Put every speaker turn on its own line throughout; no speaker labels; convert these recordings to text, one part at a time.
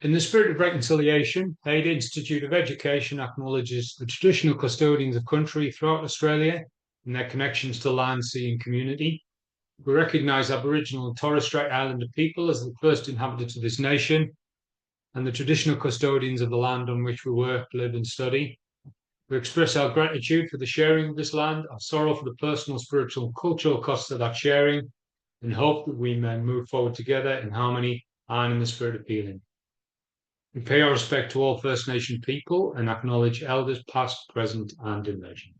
In the spirit of reconciliation, AOD Institute of Education acknowledges the traditional custodians of country throughout Australia and their connections to land, sea and community. We recognise Aboriginal and Torres Strait Islander people as the first inhabitants of this nation and the traditional custodians of the land on which we work, live and study. We express our gratitude for the sharing of this land, our sorrow for the personal, spiritual and cultural costs of that sharing, and hope that we may move forward together in harmony and in the spirit of healing. We pay our respect to all First Nation people and acknowledge elders past, present and emerging.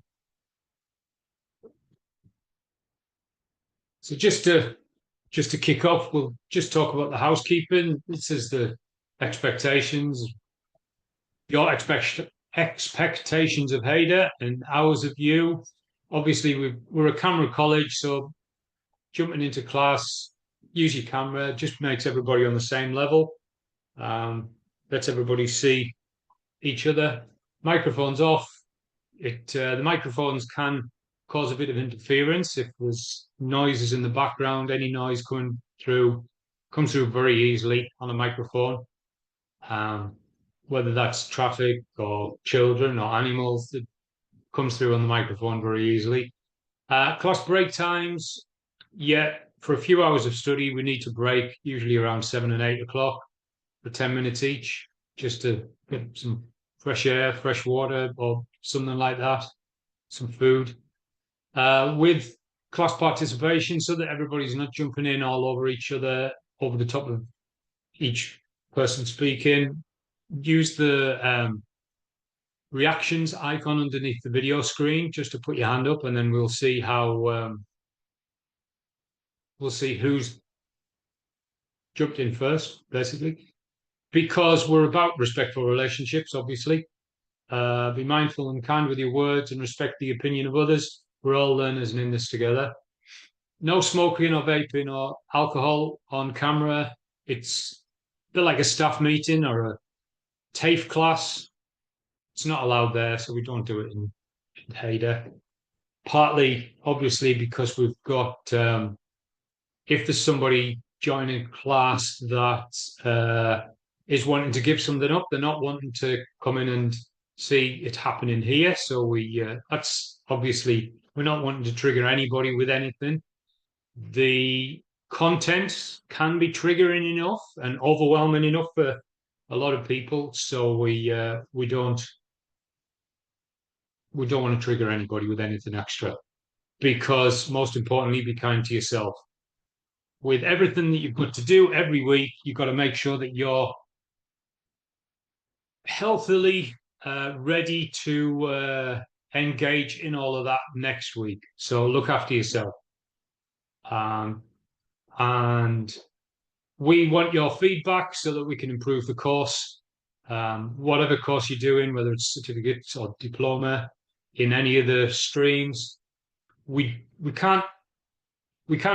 So just to kick off, we'll just talk about the housekeeping. This is the expectations, your expectations of Haida and ours of you. Obviously, we're a camera college, so jumping into class, use your camera, just makes everybody on the same level. Lets everybody see each other. Microphones off. The microphones can cause a bit of interference if there's noises in the background. Any noise comes through very easily on a microphone. Whether that's traffic or children or animals, it comes through on the microphone very easily. Class break times, for a few hours of study, we need to break usually around 7 and 8 o'clock for 10 minutes each, just to get some fresh air, fresh water, or something like that, some food. With class participation, so that everybody's not jumping in all over each other, over the top of each person speaking. Use the reactions icon underneath the video screen just to put your hand up, and then we'll see how we'll see who's jumped in first, basically. Because we're about respectful relationships, obviously. Be mindful and kind with your words and respect the opinion of others. We're all learners and in this together. No smoking or vaping or alcohol on camera. It's a bit like a staff meeting or a TAFE class. It's not allowed there, so we don't do it in Haida. Partly, obviously, because we've got, if there's somebody joining class that is wanting to give something up, they're not wanting to come in and see it happening here. So that's obviously, we're not wanting to trigger anybody with anything. The content can be triggering enough and overwhelming enough for a lot of people. So we don't want to trigger anybody with anything extra, because most importantly, be kind to yourself. With everything that you've got to do every week, you've got to make sure that you're healthily ready to engage in all of that next week. So look after yourself. And we want your feedback so that we can improve the course. Whatever course you're doing, whether it's certificates or diploma in any of the streams, we can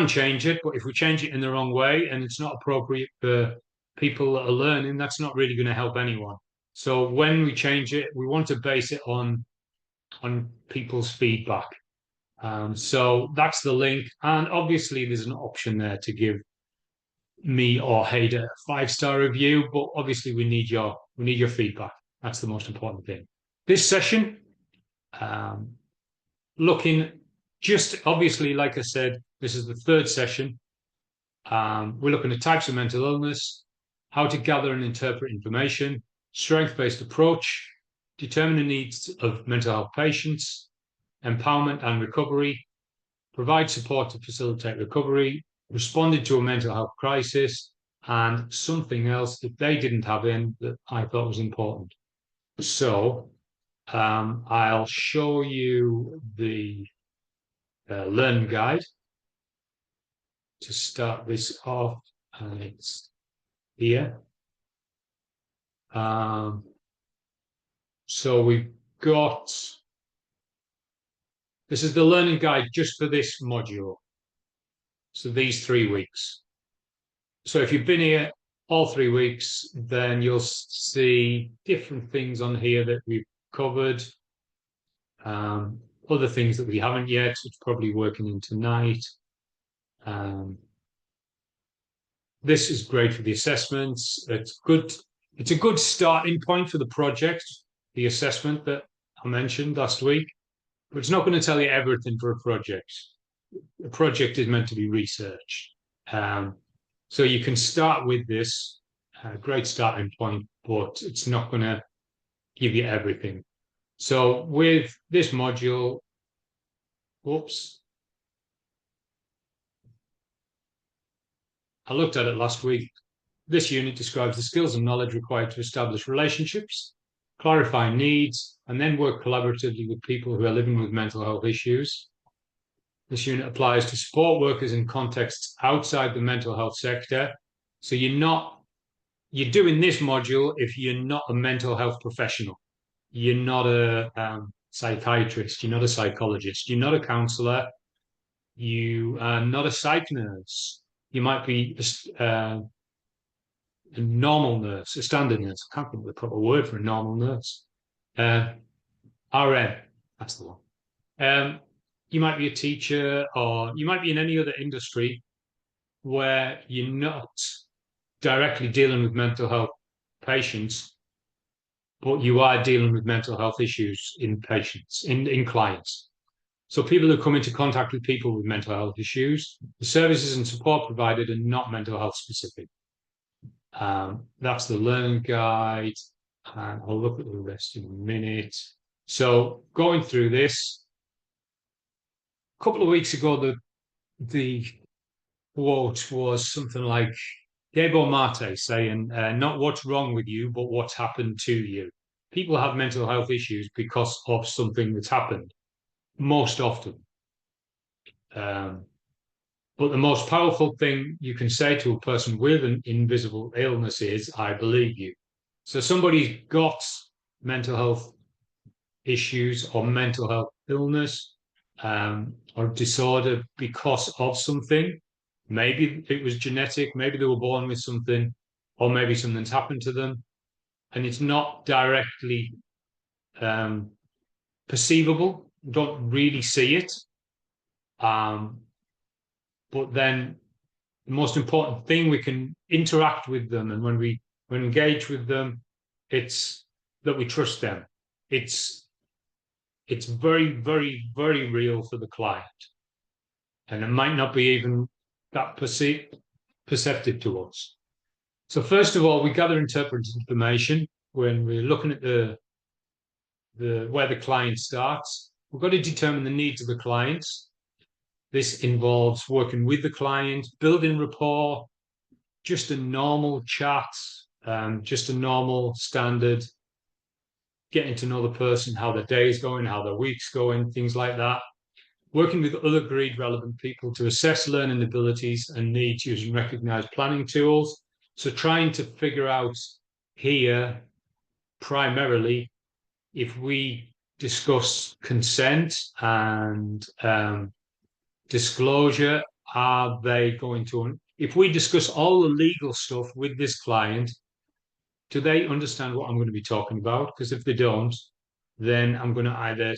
change it, but if we change it in the wrong way and it's not appropriate for people that are learning, that's not really going to help anyone. So when we change it, we want to base it on people's feedback. So that's the link. And obviously there's an option there to give me or Haida a 5-star review, but obviously we need your feedback. That's the most important thing. This session, looking just obviously, like I said, this is the third session. We're looking at types of mental illness, how to gather and interpret information, strength-based approach, determine the needs of mental health patients, empowerment and recovery, provide support to facilitate recovery, responded to a mental health crisis, and something else that they didn't have in that I thought was important. So I'll show you the learning guide to start this off, and it's here. So we've got, this is the learning guide just for this module. So these 3 weeks. So if you've been here all 3 weeks, then you'll see different things on here that we've covered. Other things that we haven't yet, it's probably working in tonight. This is great for the assessments. It's good It's a good starting point for the project, the assessment that I mentioned last week, but it's not going to tell you everything for a project. A project is meant to be research. So you can start with this, great starting point, but it's not going to give you everything. So with this module, whoops, I looked at it last week. This unit describes the skills and knowledge required to establish relationships, clarify needs, and then work collaboratively with people who are living with mental health issues. This unit applies to support workers in contexts outside the mental health sector. So you're doing this module if you're not a mental health professional. You're not a psychiatrist, you're not a psychologist, you're not a counselor, you are not a psych nurse. You might be a normal nurse, a standard nurse. I can't think of the proper word for a normal nurse. RN, that's the one. You might be a teacher, or you might be in any other industry where you're not directly dealing with mental health patients, but you are dealing with mental health issues in patients, in clients. So people who come into contact with people with mental health issues, the services and support provided are not mental health specific. That's the learning guide, and I'll look at the rest in a minute. So going through this, a couple of weeks ago, the quote was something like Gabor Mate saying, not what's wrong with you, but what's happened to you. People have mental health issues because of something that's happened, most often. But the most powerful thing you can say to a person with an invisible illness is, I believe you. So somebody's got mental health issues or mental health illness or disorder because of something. Maybe it was genetic, maybe they were born with something, or maybe something's happened to them, and it's not directly perceivable. You don't really see it. But then the most important thing, we can interact with them, and when we engage with them, it's that we trust them. It's very, very, very real for the client, and it might not be even that perceptive to us. So first of all, we gather interpreted information when we're looking at the where the client starts. We've got to determine the needs of the clients. This involves working with the client, building rapport, just a normal chat, just a normal standard, getting to know the person, how their day is going, how their week's going, things like that. Working with other agreed relevant people to assess learning abilities and needs using recognized planning tools. So trying to figure out here, primarily, if we discuss consent and disclosure, are they going to, if we discuss all the legal stuff with this client, do they understand what I'm going to be talking about? Because if they don't, then I'm going to either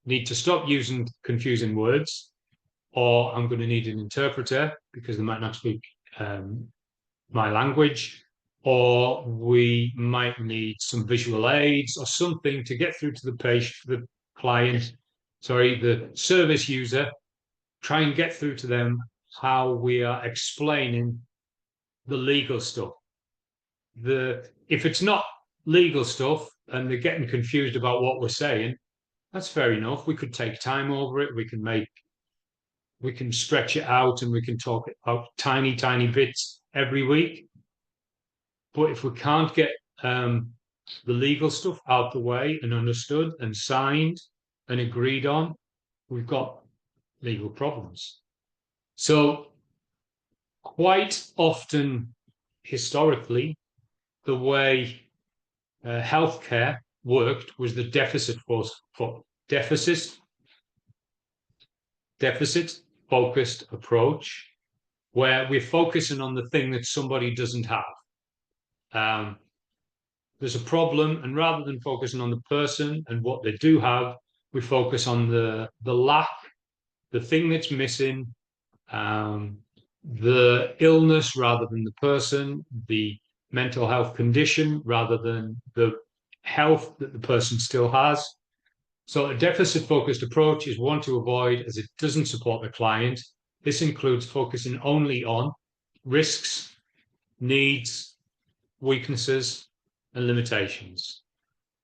need to stop using confusing words, or I'm going to need an interpreter because they might not speak my language, or we might need some visual aids or something to get through to the patient, the client, sorry, the service user, try and get through to them how we are explaining the legal stuff. If it's not legal stuff and they're getting confused about what we're saying, that's fair enough. We could take time over it. We can stretch it out, and we can talk about tiny, tiny bits every week. But if we can't get the legal stuff out the way and understood and signed and agreed on, we've got legal problems. So quite often, historically, the way healthcare worked was the deficit focused approach, where we're focusing on the thing that somebody doesn't have. There's a problem, and rather than focusing on the person and what they do have, we focus on the lack, the thing that's missing, the illness rather than the person, the mental health condition rather than the health that the person still has. So a deficit-focused approach is one to avoid as it doesn't support the client. This includes focusing only on risks, needs, weaknesses, and limitations.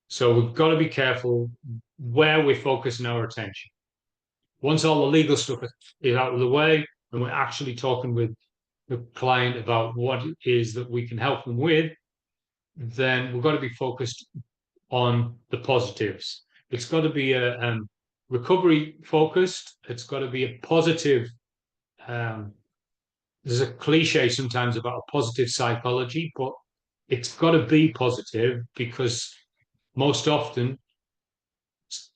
So we've got to be careful where we're focusing our attention. Once all the legal stuff is out of the way and we're actually talking with the client about what it is that we can help them with, then we've got to be focused on the positives. It's got to be a recovery focused. It's got to be a positive. There's a cliche sometimes about a positive psychology, but it's got to be positive because most often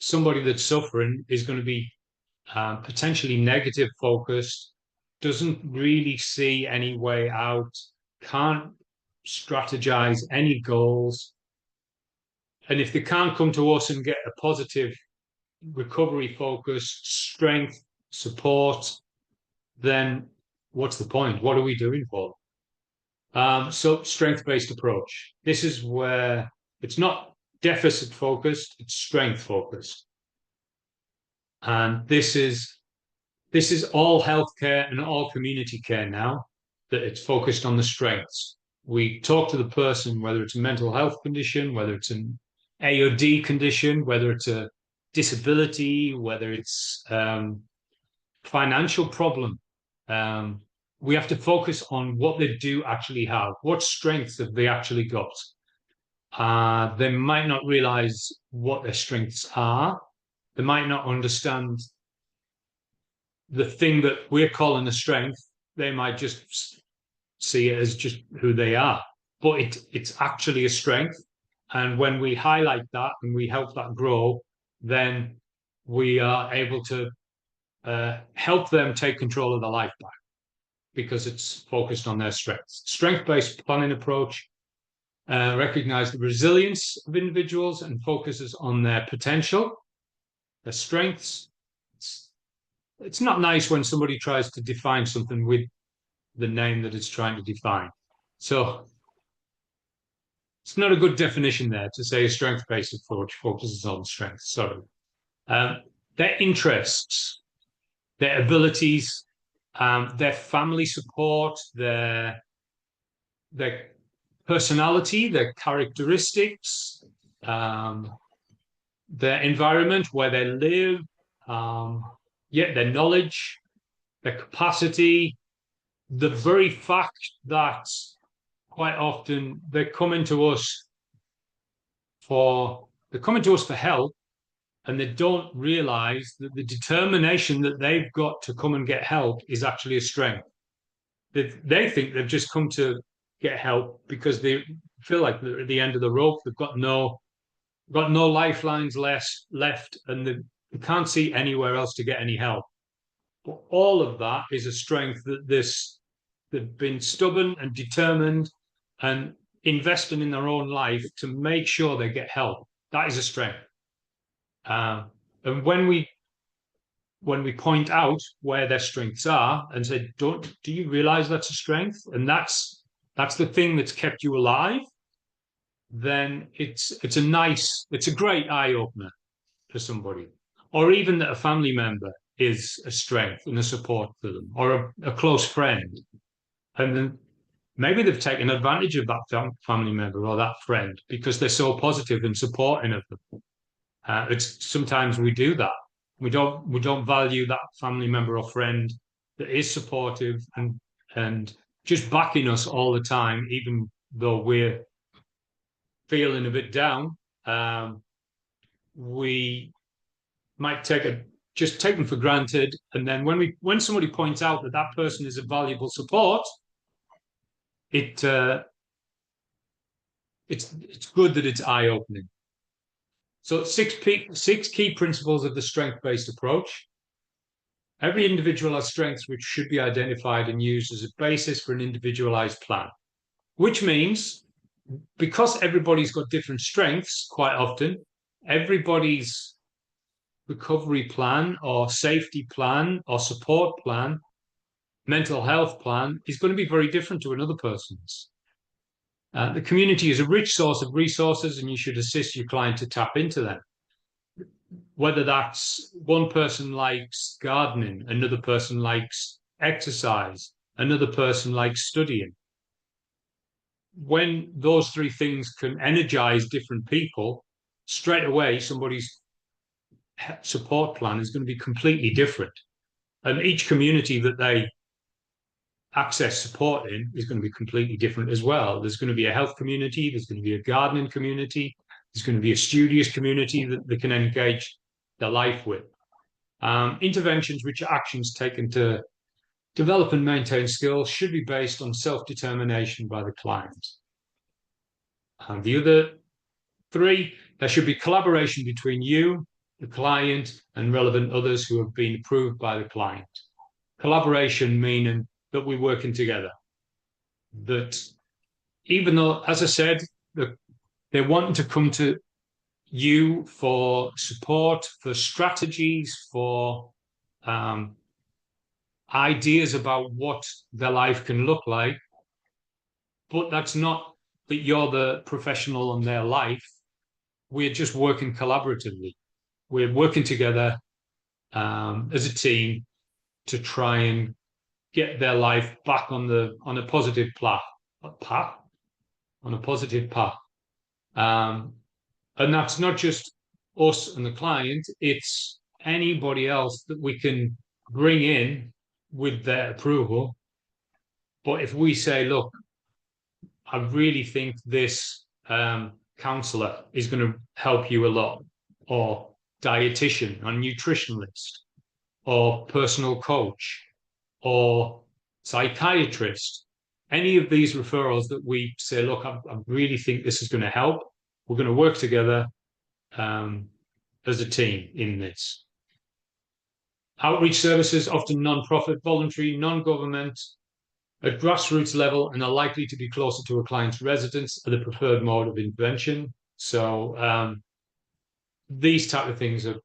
somebody that's suffering is going to be potentially negative focused, doesn't really see any way out, can't strategize any goals. And if they can't come to us and get a positive recovery focus, strength, support, then what's the point? What are we doing for them? So strength-based approach. This is where it's not deficit focused, it's strength focused. And this is all healthcare and all community care now, that it's focused on the strengths. We talk to the person, whether it's a mental health condition, whether it's an AOD condition, whether it's a disability, whether it's financial problem. We have to focus on what they do actually have, what strengths have they actually got. They might not realize what their strengths are. They might not understand the thing that we're calling a strength. They might just see it as just who they are, but it's actually a strength. And when we highlight that and we help that grow, then we are able to help them take control of their life back because it's focused on their strengths. Strength-based planning approach recognize the resilience of individuals and focuses on their potential, their strengths. It's not nice when somebody tries to define something with the name that it's trying to define. So it's not a good definition there to say a strength-based approach focuses on strengths. Sorry. Their interests, their abilities, their family support, their personality, their characteristics, their environment, where they live, their knowledge, their capacity, the very fact that quite often they're coming to us for help, and they don't realize that the determination that they've got to come and get help is actually a strength. They think they've just come to get help because they feel like they're at the end of the rope. They've got no lifelines left, and they can't see anywhere else to get any help. But all of that is a strength that they've been stubborn and determined and investing in their own life to make sure they get help. That is a strength. And when we point out where their strengths are and say, do you realize that's a strength? And that's the thing that's kept you alive, then it's a great eye opener for somebody. Or even that a family member is a strength and a support for them, or a close friend. And then maybe they've taken advantage of that family member or that friend because they're so positive and supporting of them. Sometimes we do that. We don't value that family member or friend that is supportive and just backing us all the time, even though we're feeling a bit down. We might take them for granted, and then when somebody points out that person is a valuable support, it's good that it's eye opening. So six key principles of the strength-based approach. Every individual has strengths which should be identified and used as a basis for an individualized plan, which means because everybody's got different strengths, quite often, everybody's recovery plan or safety plan or support plan, mental health plan is going to be very different to another person's. The community is a rich source of resources, and you should assist your client to tap into them. Whether that's one person likes gardening, another person likes exercise, another person likes studying. When those three things can energize different people, straight away somebody's support plan is going to be completely different. And each community that they access support in is going to be completely different as well. There's going to be a health community, there's going to be a gardening community, there's going to be a studious community that they can engage their life with. Interventions, which are actions taken to develop and maintain skills, should be based on self-determination by the client. And the other three, there should be collaboration between you, the client, and relevant others who have been approved by the client. Collaboration meaning that we're working together. That even though, as I said, they're wanting to come to you for support, for strategies, for ideas about what their life can look like, but that's not that you're the professional in their life. We're just working collaboratively. We're working together as a team to try and get their life back on a positive path. On a positive path. And that's not just us and the client, it's anybody else that we can bring in with their approval. But if we say, look, I really think this counsellor is going to help you a lot, or dietitian, or nutritionist, or personal coach, or psychiatrist, any of these referrals that we say, look, I really think this is going to help, we're going to work together as a team in this. Outreach services, often non-profit, voluntary, non-government, at grassroots level, and are likely to be closer to a client's residence, are the preferred mode of intervention. So these type of things are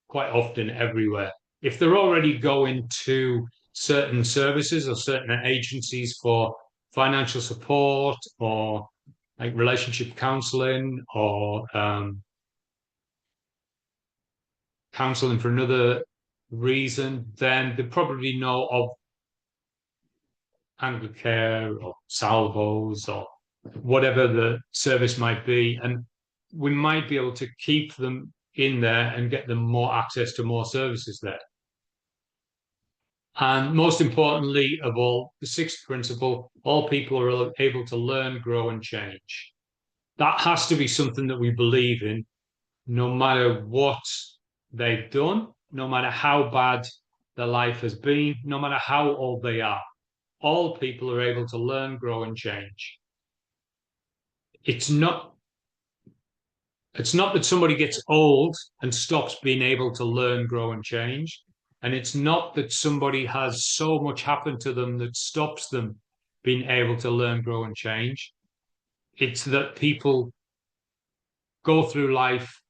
quite often everywhere. If they're already going to certain services or certain agencies for financial support, or like relationship counseling, or counseling for another reason, then they probably know of Anglicare or Salvos or whatever the service might be, and we might be able to keep them in there and get them more access to more services there. And most importantly of all, the sixth principle, all people are able to learn, grow, and change. That has to be something that we believe in, no matter what they've done, no matter how bad their life has been, no matter how old they are. All people are able to learn, grow, and change. It's not that somebody gets old and stops being able to learn, grow, and change. And it's not that somebody has so much happen to them that stops them being able to learn, grow, and change. It's that people go through life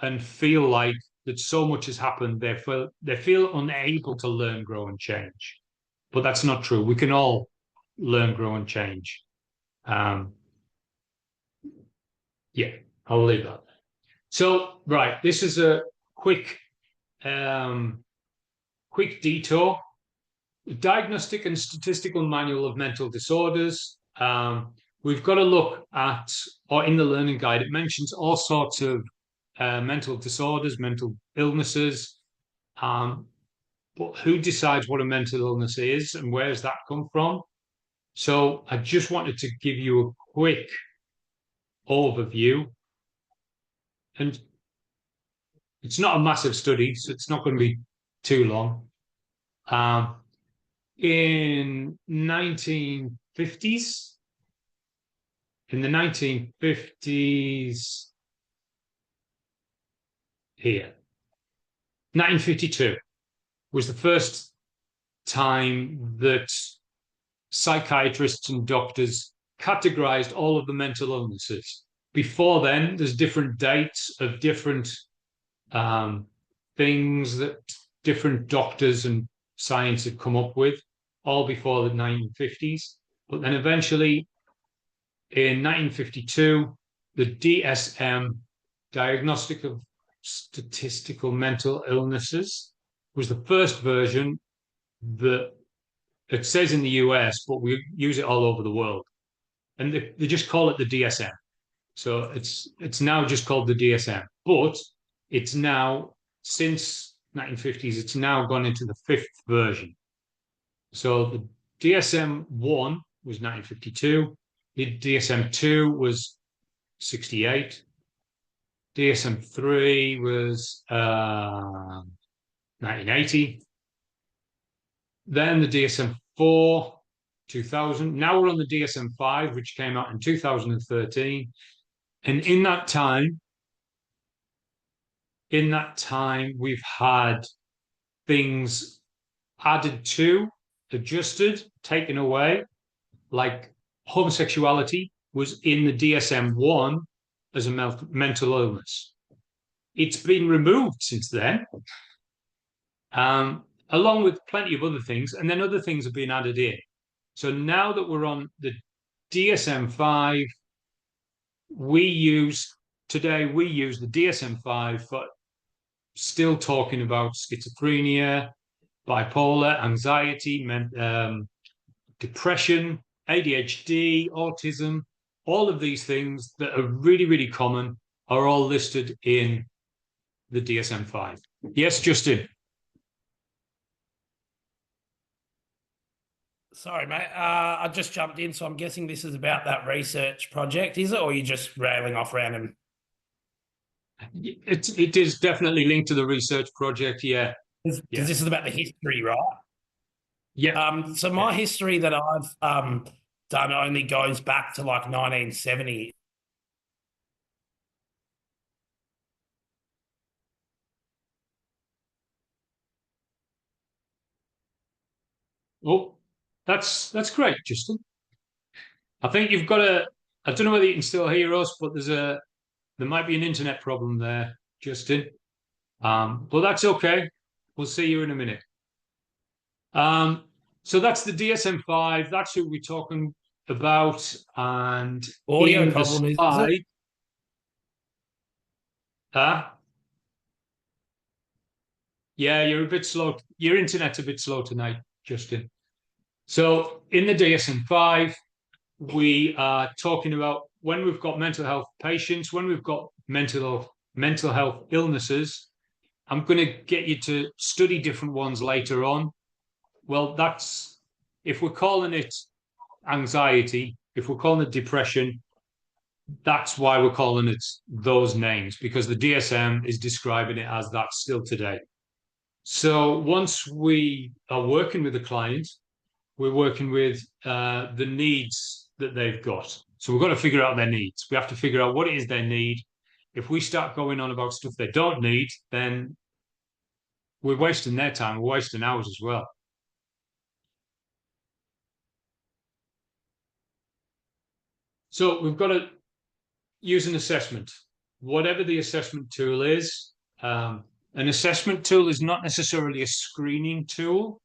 and feel like that so much has happened, they feel unable to learn, grow, and change. But that's not true. We can all learn, grow, and change. Yeah, I'll leave that. So, right, this is a quick detour. Diagnostic and Statistical Manual of Mental Disorders. We've got to look at, or in the learning guide, it mentions all sorts of mental disorders, mental illnesses. But who decides what a mental illness is and where does that come from? So I just wanted to give you a quick overview. And it's not a massive study, so it's not going to be too long. In the 1950s, here, 1952 was the first time that psychiatrists and doctors categorized all of the mental illnesses. Before then, there's different dates of different things that different doctors and science had come up with, all before the 1950s. But then eventually In 1952, the DSM, Diagnostic of Statistical Mental Illnesses, was the first version that it says in the US, but we use it all over the world. And they just call it the DSM. So it's now just called the DSM. But it's now, since 1950s, it's now gone into the fifth version. So the DSM-1 was 1952. The DSM-2 was 68. DSM-3 was 1980. Then the DSM-4, 2000. Now we're on the DSM-5, which came out in 2013. And in that time, we've had things added to, adjusted, taken away, like homosexuality was in the DSM-1 as a mental illness. It's been removed since then, along with plenty of other things, and then other things have been added in. So now that we're on the DSM-5, we use the DSM-5 for still talking about schizophrenia, bipolar, anxiety, depression, ADHD, autism. All of these things that are really, really common are all listed in the DSM-5. Yes, Justin.
Sorry, mate. I just jumped in, so I'm guessing this is about that research project, is it? Or are you just railing off random?
It is definitely linked to the research project, yeah.
Because this is about the history, right?
Yeah.
So my history that I've done only goes back to like 1970.
Oh, that's great, Justin. I think you've got I don't know whether you can still hear us, but there might be an internet problem there, Justin. But that's okay. We'll see you in a minute. So that's the DSM-5. That's who we're talking about. And
Audio
in
problem,
the
is
slide,
it?
yeah, you're a bit slow. Your internet's a bit slow tonight, Justin. So in the DSM-5, we are talking about when we've got mental health patients, when we've got mental health illnesses. I'm going to get you to study different ones later on. Well, that's if we're calling it anxiety, if we're calling it depression, that's why we're calling it those names, because the DSM is describing it as that still today. So once we are working with a client, we're working with the needs that they've got. So we've got to figure out their needs. We have to figure out what it is they need. If we start going on about stuff they don't need, then we're wasting their time. We're wasting ours as well. So we've got to use an assessment. Whatever the assessment tool is, an assessment tool is not necessarily a screening tool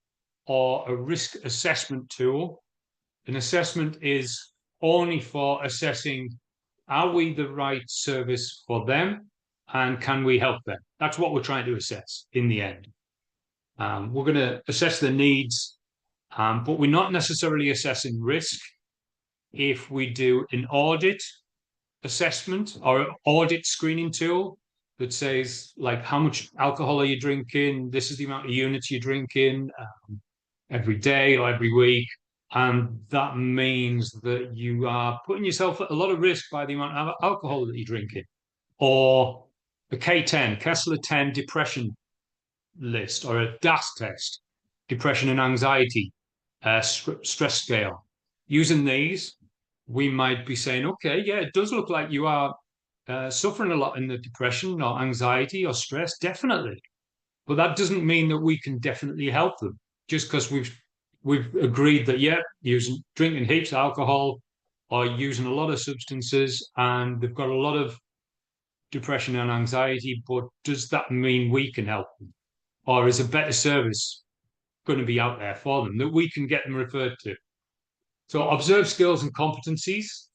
or a risk assessment tool. An assessment is only for assessing, are we the right service for them and can we help them? That's what we're trying to assess in the end. We're going to assess the needs, but we're not necessarily assessing risk. If we do an audit assessment or an audit screening tool that says, like, how much alcohol are you drinking? This is the amount of units you're drinking every day or every week. And that means that you are putting yourself at a lot of risk by the amount of alcohol that you're drinking. Or a K10, Kessler 10 depression list, or a DAS test, depression and anxiety stress scale. Using these, we might be saying, okay, yeah, it does look like you are suffering a lot in the depression or anxiety or stress, definitely. But that doesn't mean that we can definitely help them just because we've agreed that, yeah, drinking heaps of alcohol or using a lot of substances and they've got a lot of depression and anxiety, but does that mean we can help them? Or is a better service going to be out there for them that we can get them referred to? So observe skills and competencies.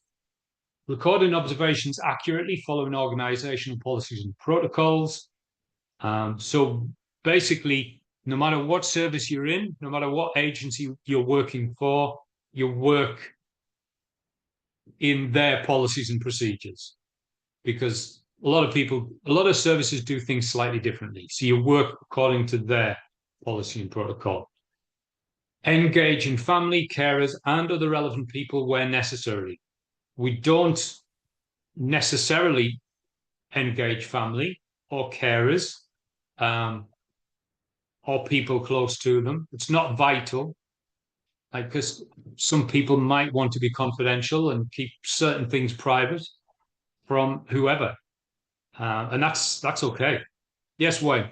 recording observations accurately following organizational policies and protocols. So basically, no matter what service you're in, no matter what agency you're working for, you work in their policies and procedures, because a lot of services do things slightly differently. So you work according to their policy and protocol. Engage in family, carers, and other relevant people where necessary. We don't necessarily engage family or carers or people close to them. It's not vital, because some people might want to be confidential and keep certain things private from whoever, and that's okay. Yes, Wayne.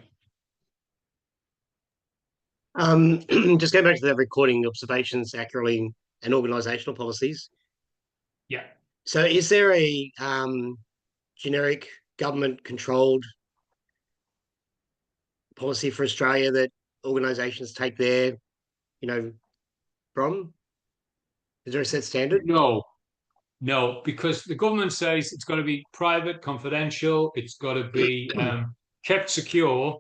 Just going back to that recording observations accurately and organisational policies.
Yeah.
So, is there a generic government-controlled policy for Australia that organisations take their, from? Is there a set standard?
No, because the government says it's got to be private, confidential. It's got to be kept secure,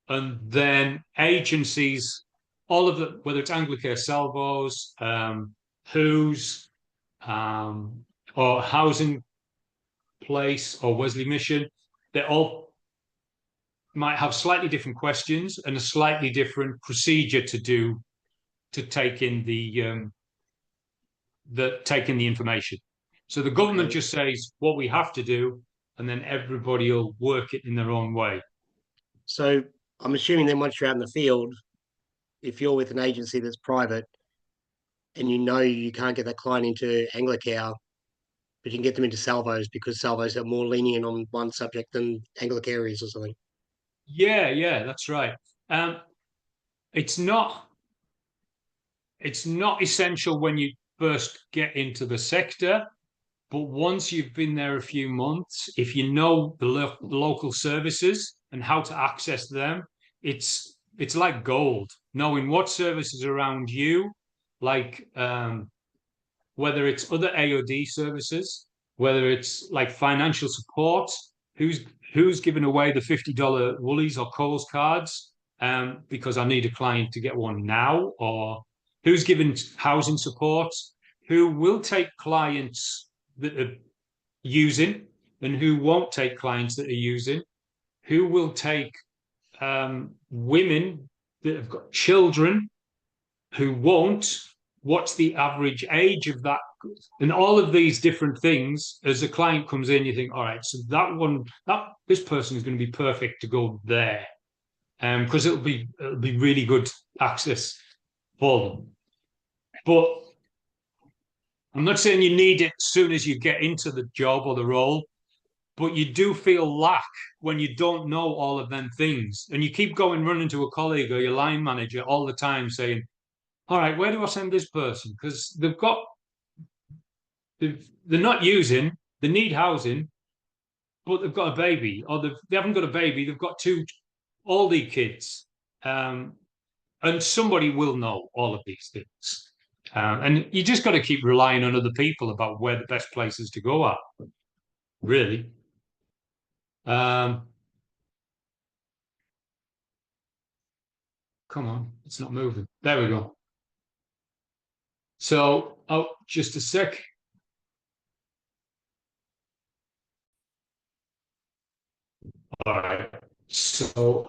and then agencies, all of the, whether it's Anglicare Salvos, WHO's, or Housing Place or Wesley Mission, they all might have slightly different questions and a slightly different procedure to take in the information. So the government just says what we have to do, and then everybody will work it in their own way.
So I'm assuming then once you're out in the field, if you're with an agency that's private and you can't get that client into Anglicare, but you can get them into Salvos because Salvos are more lenient on one subject than Anglicare is or something.
Yeah, that's right. It's not essential when you first get into the sector, but once you've been there a few months, if you know the local services and how to access them, it's like gold. Knowing what services are around you, like whether it's other AOD services, whether it's like financial support, who's giving away the $50 Woolies or Coles cards because I need a client to get one now, or who's giving housing support, who will take clients that are using and who won't take clients that are using, who will take women that have got children, who won't, what's the average age of that, and all of these different things. As a client comes in, you think, all right, so this person is going to be perfect to go there, because it'll be really good access for them. But I'm not saying you need it as soon as you get into the job or the role, but you do feel lack when you don't know all of them things. And you keep running to a colleague or your line manager all the time saying, all right, where do I send this person? Because they're not using, they need housing, but they've got a baby, or they haven't got a baby, they've got two oldie kids. And somebody will know all of these things. And you just got to keep relying on other people about where the best places to go are, really. Come on, it's not moving. There we go. So, just a sec. All right. So,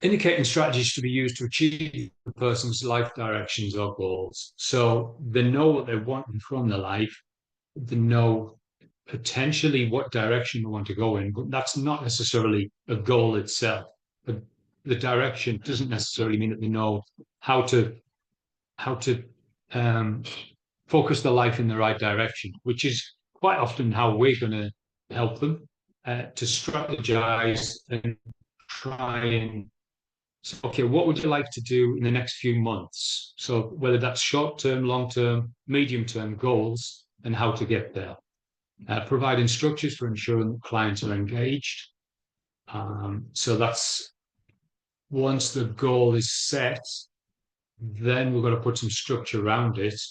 indicating strategies to be used to achieve the person's life directions or goals. So they know what they want from their life. They know potentially what direction they want to go in, but that's not necessarily a goal itself. But the direction doesn't necessarily mean that they know how to focus their life in the right direction, which is quite often how we're going to help them to strategize and try and say, okay, what would you like to do in the next few months? So whether that's short-term, long-term, medium-term goals and how to get there. Providing structures for ensuring that clients are engaged. So that's, once the goal is set, then we've got to put some structure around it.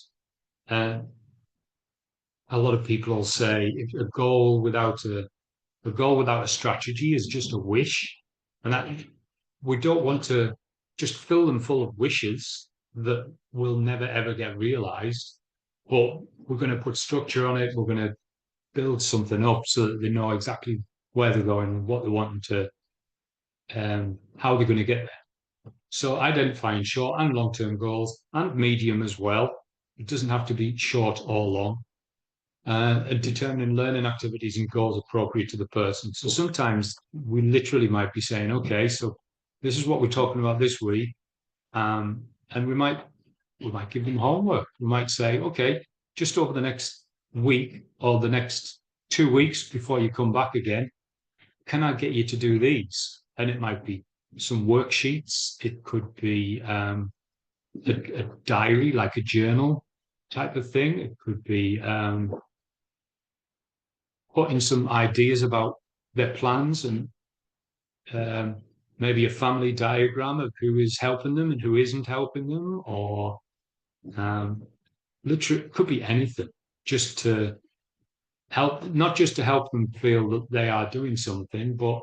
a lot of people will say if a goal without a strategy is just a wish, and that we don't want to just fill them full of wishes that will never ever get realized. But we're going to put structure on it. We're going to build something up so that they know exactly where they're going and what they want to, how they're going to get there. So identifying short and long-term goals and medium as well. It doesn't have to be short or long. And determining learning activities and goals appropriate to the person. So sometimes we literally might be saying, okay, so this is what we're talking about this week. And we might give them homework. We might say, okay, just over the next week or the next 2 weeks before you come back again, can I get you to do these? And it might be some worksheets. It could be a diary, like a journal type of thing. It could be putting some ideas about their plans and maybe a family diagram of who is helping them and who isn't helping them, or literally it could be anything, just to help, not just to help them feel that they are doing something, but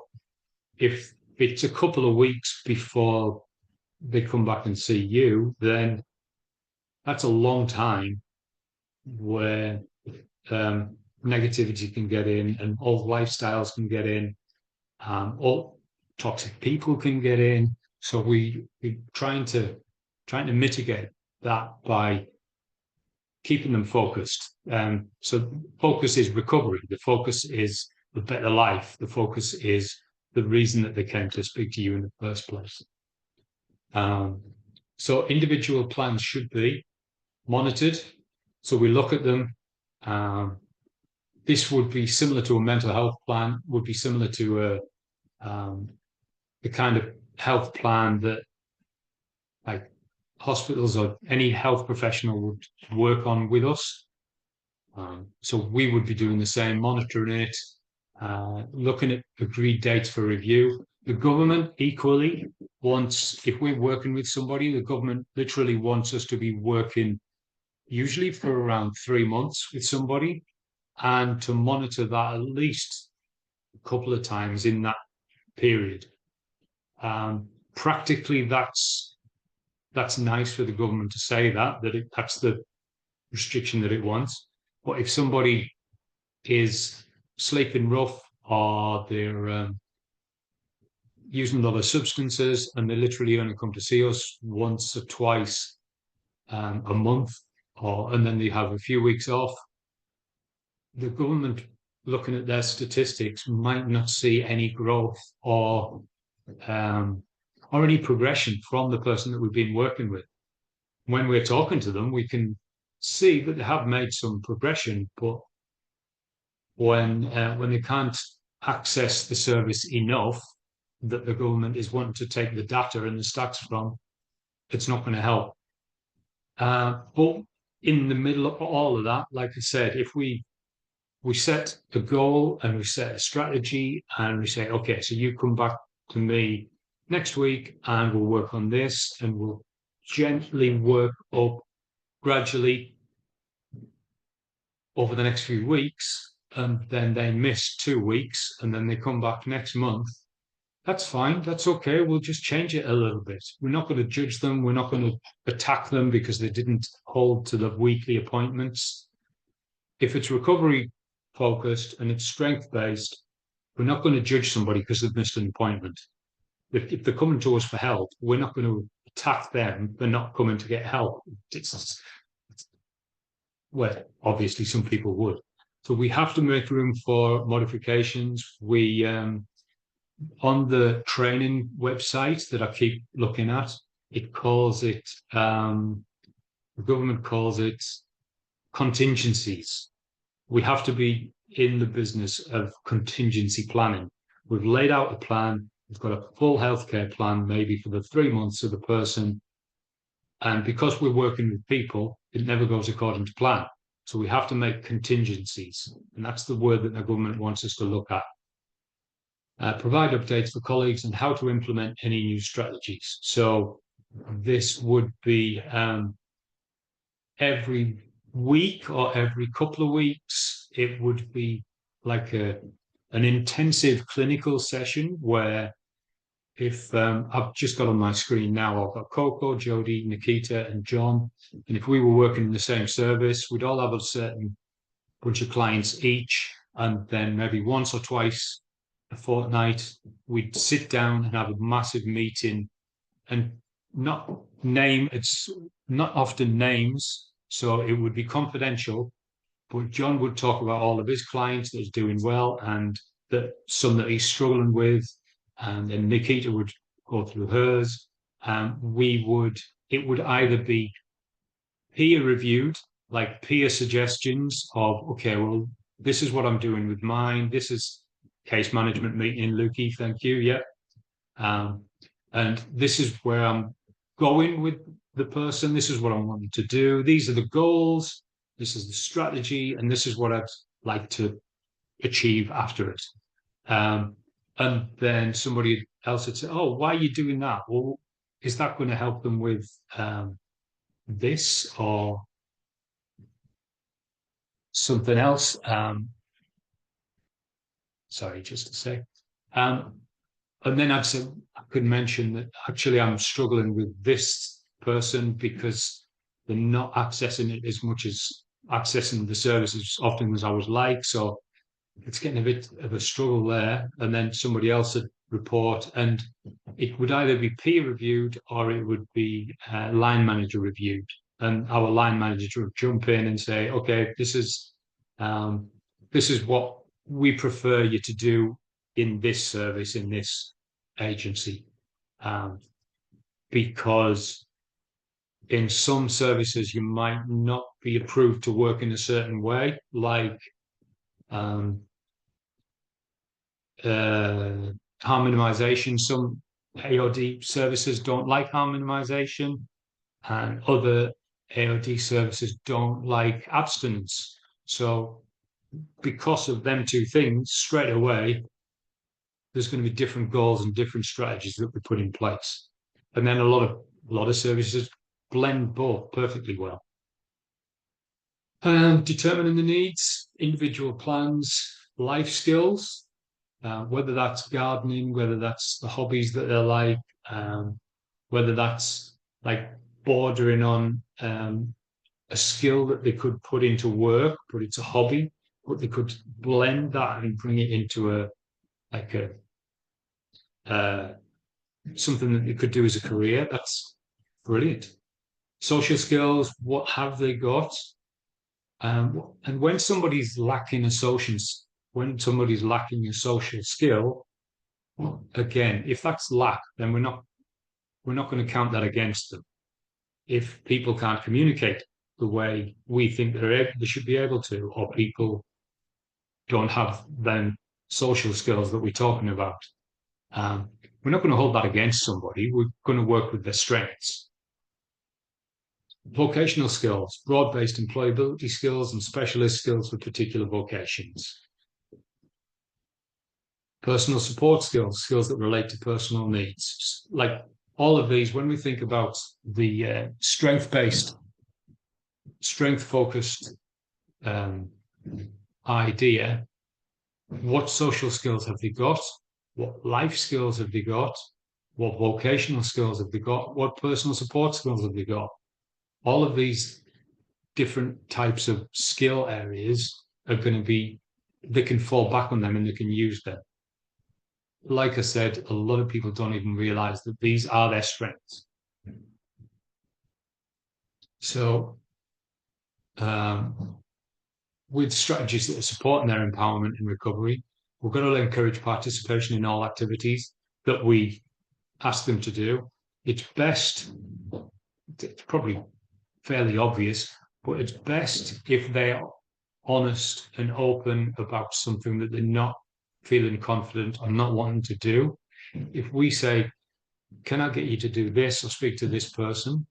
if it's a couple of weeks before they come back and see you, then that's a long time where negativity can get in and old lifestyles can get in, all toxic people can get in. So we're trying to mitigate that by keeping them focused. So focus is recovery. The focus is the better life. The focus is the reason that they came to speak to you in the first place. So individual plans should be monitored. So we look at them. This would be similar to a mental health plan, would be similar to the kind of health plan that like hospitals or any health professional would work on with us. So we would be doing the same, monitoring it, looking at agreed dates for review. The government equally wants, if we're working with somebody, the government literally wants us to be working usually for around 3 months with somebody, and to monitor that at least a couple of times in that period. Practically, that's nice for the government to say that's the restriction that it wants. But if somebody is sleeping rough or they're using a lot of substances and they literally only come to see us once or twice a month, and then they have a few weeks off, the government, looking at their statistics, might not see any growth or any progression from the person that we've been working with. When we're talking to them, we can see that they have made some progression, but when they can't access the service enough that the government is wanting to take the data and the stats from, it's not going to help. But in the middle of all of that, like I said, if we set a goal and we set a strategy and we say, okay, so you come back to me next week and we'll work on this, and we'll gently work up gradually over the next few weeks, and then they miss 2 weeks and then they come back next month, that's fine. That's okay. We'll just change it a little bit. We're not going to judge them. We're not going to attack them because they didn't hold to the weekly appointments. If it's recovery focused and it's strength based, we're not going to judge somebody because they've missed an appointment. If they're coming to us for help, we're not going to attack them. They're not coming to get help. Well, obviously some people would. So we have to make room for modifications. We, on the training website that I keep looking at, it calls it, the government calls it contingencies. We have to be in the business of contingency planning. We've laid out a plan. We've got a full healthcare plan, maybe for the 3 months of the person. And because we're working with people, it never goes according to plan. So we have to make contingencies. And that's the word that the government wants us to look at. Provide updates for colleagues on how to implement any new strategies. So this would be every week or every couple of weeks. It would be like an intensive clinical session where if I've just got on my screen now, I've got Coco, Jody, Nikita, and John. And if we were working in the same service, we'd all have a certain bunch of clients each. And then maybe once or twice a fortnight, we'd sit down and have a massive meeting and it's not often names, so it would be confidential. But John would talk about all of his clients that he's doing well and that some that he's struggling with, and then Nikita would go through hers. It would either be peer reviewed, like peer suggestions of, okay, well, this is what I'm doing with mine. This is case management meeting, Lukey, thank you. Yeah. Um, and this is where I'm going with the person. This is what I'm wanting to do. These are the goals. This is the strategy, and this is what I'd like to achieve after it. And then somebody else would say, "Oh, why are you doing that? Well, is that going to help them with this or something else?" Sorry, just to say. And then I could mention that actually I'm struggling with this person because they're not accessing it as much as accessing the service as often as I would like. So it's getting a bit of a struggle there. And then somebody else would report, and it would either be peer reviewed or it would be line manager reviewed. And our line manager would jump in and say, "Okay, this is what we prefer you to do in this service, in this agency, because in some services you might not be approved to work in a certain way, like harm minimization. Some AOD services don't like harm minimization, and other AOD services don't like abstinence. So because of them two things, straight away, there's going to be different goals and different strategies that we put in place. And then a lot of services blend both perfectly well. Determining the needs, individual plans, life skills, whether that's gardening, whether that's the hobbies that they're like, whether that's like bordering on a skill that they could put into work, but it's a hobby, but they could blend that and bring it into something that they could do as a career. That's brilliant. Social skills, what have they got? And when somebody's lacking a social skill, again, if that's lack, then we're not going to count that against them. If people can't communicate the way we think they should be able to, or people don't have then social skills that we're talking about, we're not going to hold that against somebody. We're going to work with their strengths. Vocational skills, broad-based employability skills and specialist skills for particular vocations. Personal support skills, skills that relate to personal needs. Like all of these, when we think about the strength-based, strength-focused idea, what social skills have they got? What life skills have they got? What vocational skills have they got? What personal support skills have they got? All of these different types of skill areas are going to be, they can fall back on them and they can use them. Like I said, a lot of people don't even realize that these are their strengths. So with strategies that are supporting their empowerment and recovery, we're going to encourage participation in all activities that we ask them to do. It's probably fairly obvious, but it's best if they are honest and open about something that they're not feeling confident or not wanting to do. If we say, "Can I get you to do this or speak to this person?"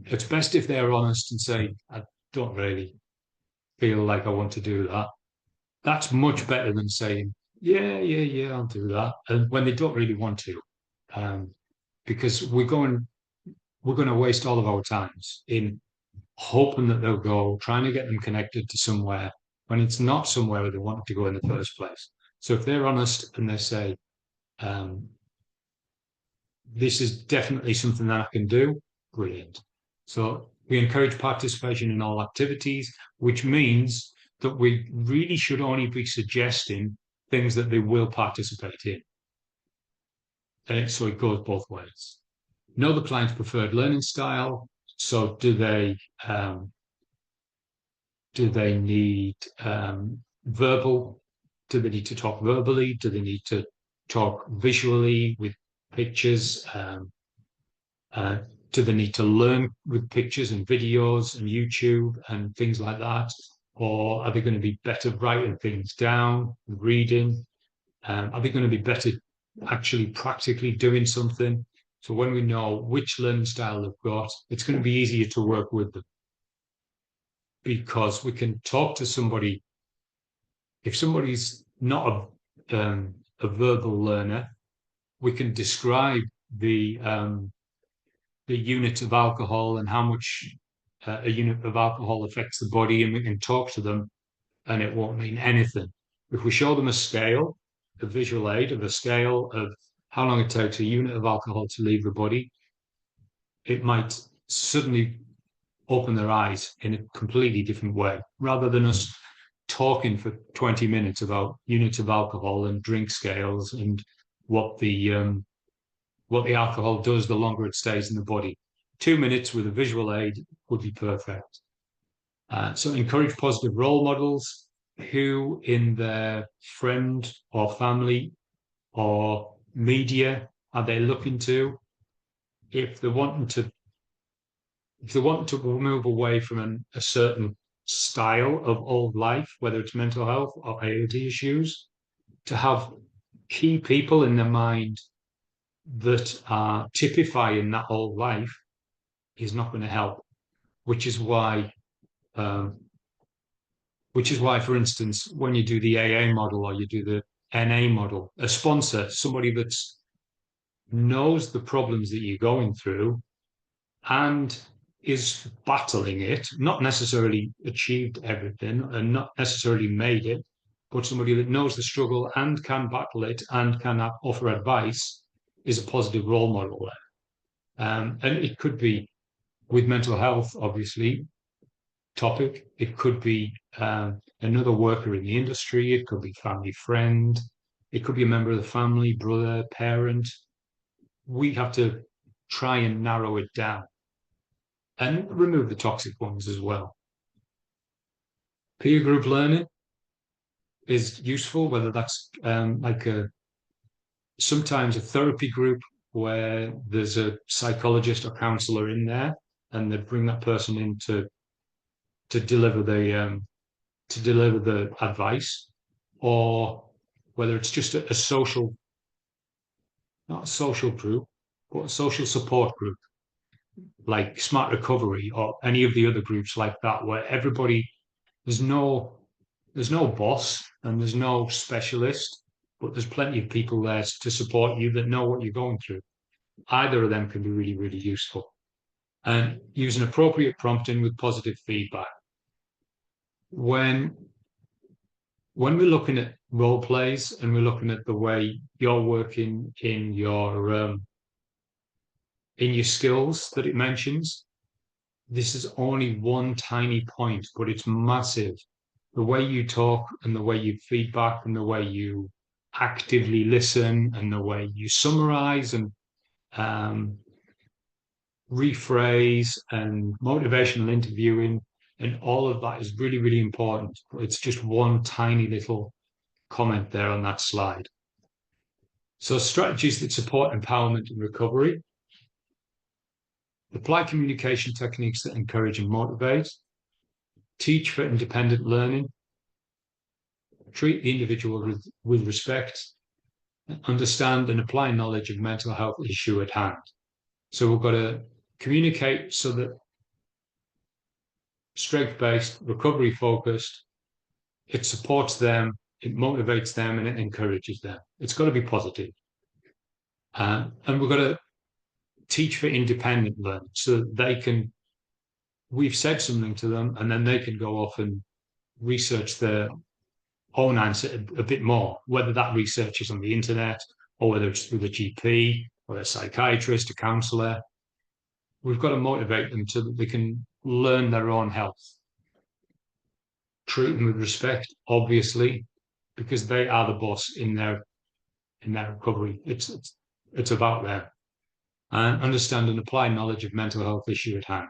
It's best if they're honest and say, "I don't really feel like I want to do that." That's much better than saying, yeah, I'll do that. And when they don't really want to, because we're going to waste all of our times in hoping that they'll go, trying to get them connected to somewhere when it's not somewhere where they wanted to go in the first place. So if they're honest and they say, this is definitely something that I can do, brilliant. So we encourage participation in all activities, which means that we really should only be suggesting things that they will participate in. And so it goes both ways. Know the client's preferred learning style. So do they need verbal? Do they need to talk verbally? Do they need to talk visually with pictures? Do they need to learn with pictures and videos and YouTube and things like that? Or are they going to be better writing things down, reading? Are they going to be better actually practically doing something? So when we know which learning style they've got, it's going to be easier to work with them, because we can talk to somebody. If somebody's not a verbal learner, we can describe the unit of alcohol and how much a unit of alcohol affects the body, and we can talk to them, and it won't mean anything. If we show them a scale, a visual aid of a scale of how long it takes a unit of alcohol to leave the body, it might suddenly open their eyes in a completely different way, rather than us talking for 20 minutes about units of alcohol and drink scales and what the alcohol does the longer it stays in the body. 2 minutes with a visual aid would be perfect. So encourage positive role models. Who in their friend or family or media are they looking to? If they're wanting to move away from a certain style of old life, whether it's mental health or AOD issues, to have key people in their mind that are typifying that old life is not going to help. Which is why, for instance, when you do the AA model or you do the NA model, a sponsor, somebody that knows the problems that you're going through and is battling it, not necessarily achieved everything and not necessarily made it, but somebody that knows the struggle and can battle it and can offer advice, is a positive role model there. And it could be with mental health, obviously, topic. It could be another worker in the industry. It could be family friend. It could be a member of the family, brother, parent. We have to try and narrow it down and remove the toxic ones as well. Peer group learning is useful, whether that's sometimes a therapy group where there's a psychologist or counselor in there, and they bring that person in to deliver the advice, or whether it's just a social, not a social group, but a social support group, like Smart Recovery or any of the other groups like that, where everybody, there's no boss and there's no specialist, but there's plenty of people there to support you that know what you're going through. Either of them can be really, really useful. And use an appropriate prompting with positive feedback. When we're looking at role plays and we're looking at the way you're working in your skills that it mentions, this is only one tiny point, but it's massive. The way you talk and the way you feedback and the way you actively listen and the way you summarize and rephrase and motivational interviewing, and all of that is really, really important. It's just one tiny little comment there on that slide. So strategies that support empowerment and recovery. Apply communication techniques that encourage and motivate. Teach for independent learning. Treat the individual with respect. Understand and apply knowledge of mental health issue at hand. So we've got to communicate so that strength-based, recovery-focused, it supports them, it motivates them, and it encourages them. It's got to be positive. And we've got to teach for independent learning so that they can we've said something to them, and then they can go off and research their own answer a bit more, whether that research is on the internet or whether it's through the GP or a psychiatrist, a counsellor. We've got to motivate them so that they can learn their own health. Treat them with respect, obviously, because they are the boss in their recovery. It's about them. And understand and apply knowledge of mental health issue at hand.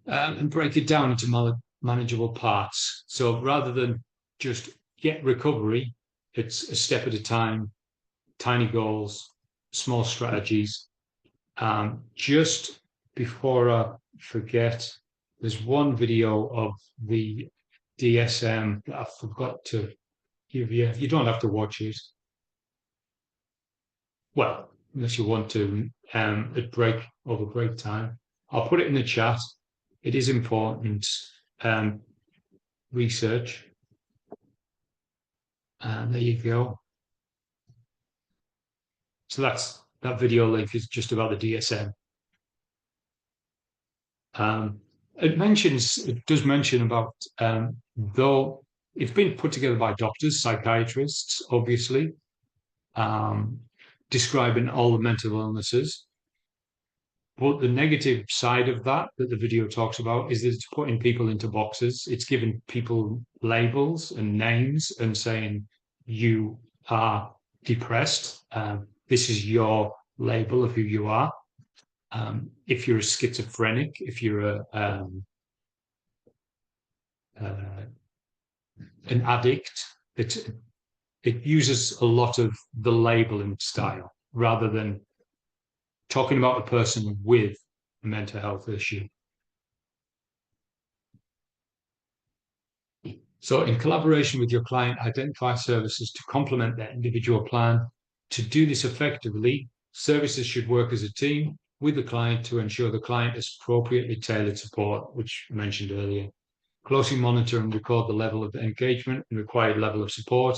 And break it down into manageable parts. So rather than just get recovery, it's a step at a time, tiny goals, small strategies. Just before I forget, there's one video of the DSM that I forgot to give you. You don't have to watch it. Well, unless you want to, at break time. I'll put it in the chat. It is important research. And there you go. So that video link is just about the DSM. It does mention about, though it's been put together by doctors, psychiatrists, obviously, describing all the mental illnesses. But the negative side of that the video talks about is that it's putting people into boxes. It's giving people labels and names and saying, you are depressed. This is your label of who you are. If you're a schizophrenic, if you're an addict, it uses a lot of the labeling style rather than talking about a person with a mental health issue. So in collaboration with your client, identify services to complement their individual plan. To do this effectively, services should work as a team with the client to ensure the client has appropriately tailored support, which I mentioned earlier. Closely monitor and record the level of engagement and required level of support.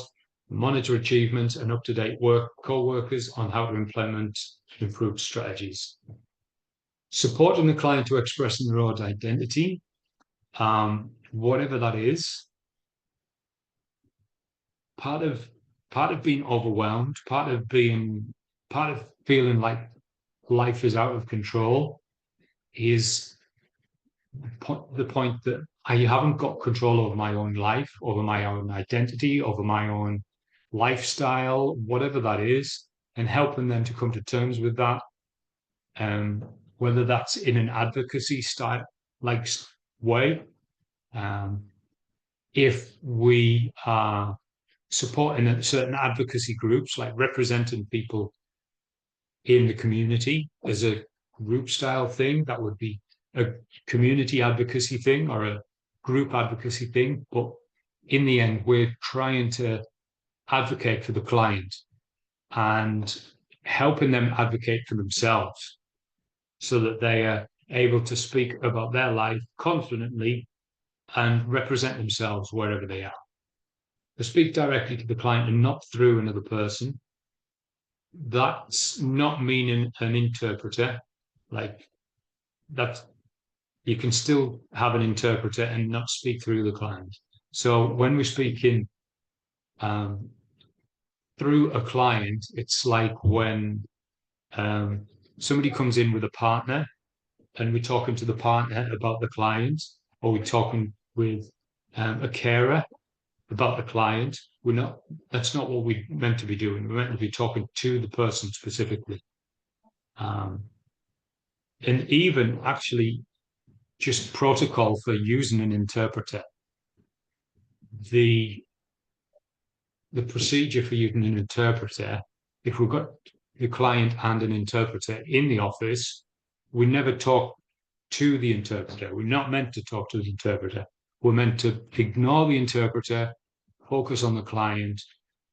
Monitor achievements and up-to-date co-workers on how to implement improved strategies. Supporting the client to express their own identity, whatever that is. Part of being overwhelmed, part of feeling like life is out of control is the point that I haven't got control over my own life, over my own identity, over my own lifestyle, whatever that is, and helping them to come to terms with that. Whether that's in an advocacy style like way, if we are supporting certain advocacy groups, like representing people in the community as a group style thing, that would be a community advocacy thing or a group advocacy thing. But in the end, we're trying to advocate for the client and helping them advocate for themselves so that they are able to speak about their life confidently and represent themselves wherever they are. To speak directly to the client and not through another person. That's not meaning an interpreter. Like that, you can still have an interpreter and not speak through the client. So when we're speaking through a client, it's like when somebody comes in with a partner and we're talking to the partner about the client, or we're talking with a carer about the client. That's not what we're meant to be doing. We're meant to be talking to the person specifically. And even actually just protocol for using an interpreter. The procedure for using an interpreter, if we've got the client and an interpreter in the office, we never talk to the interpreter. We're not meant to talk to the interpreter. We're meant to ignore the interpreter, focus on the client,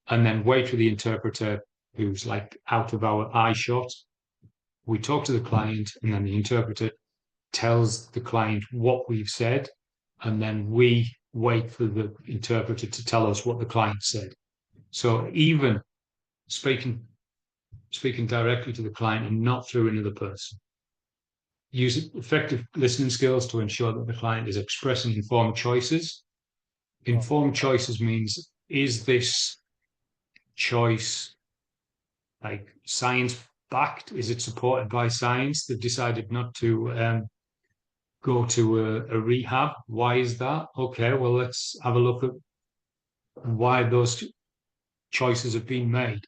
and then wait for the interpreter who's like out of our eye shot. We talk to the client, and then the interpreter tells the client what we've said, and then we wait for the interpreter to tell us what the client said. So even speaking directly to the client and not through another person use effective listening skills to ensure that the client is expressing informed choices. Informed choices means, is this choice like science backed? Is it supported by science? They've decided not to go to a rehab. Why is that? Okay, well, let's have a look at why those choices have been made.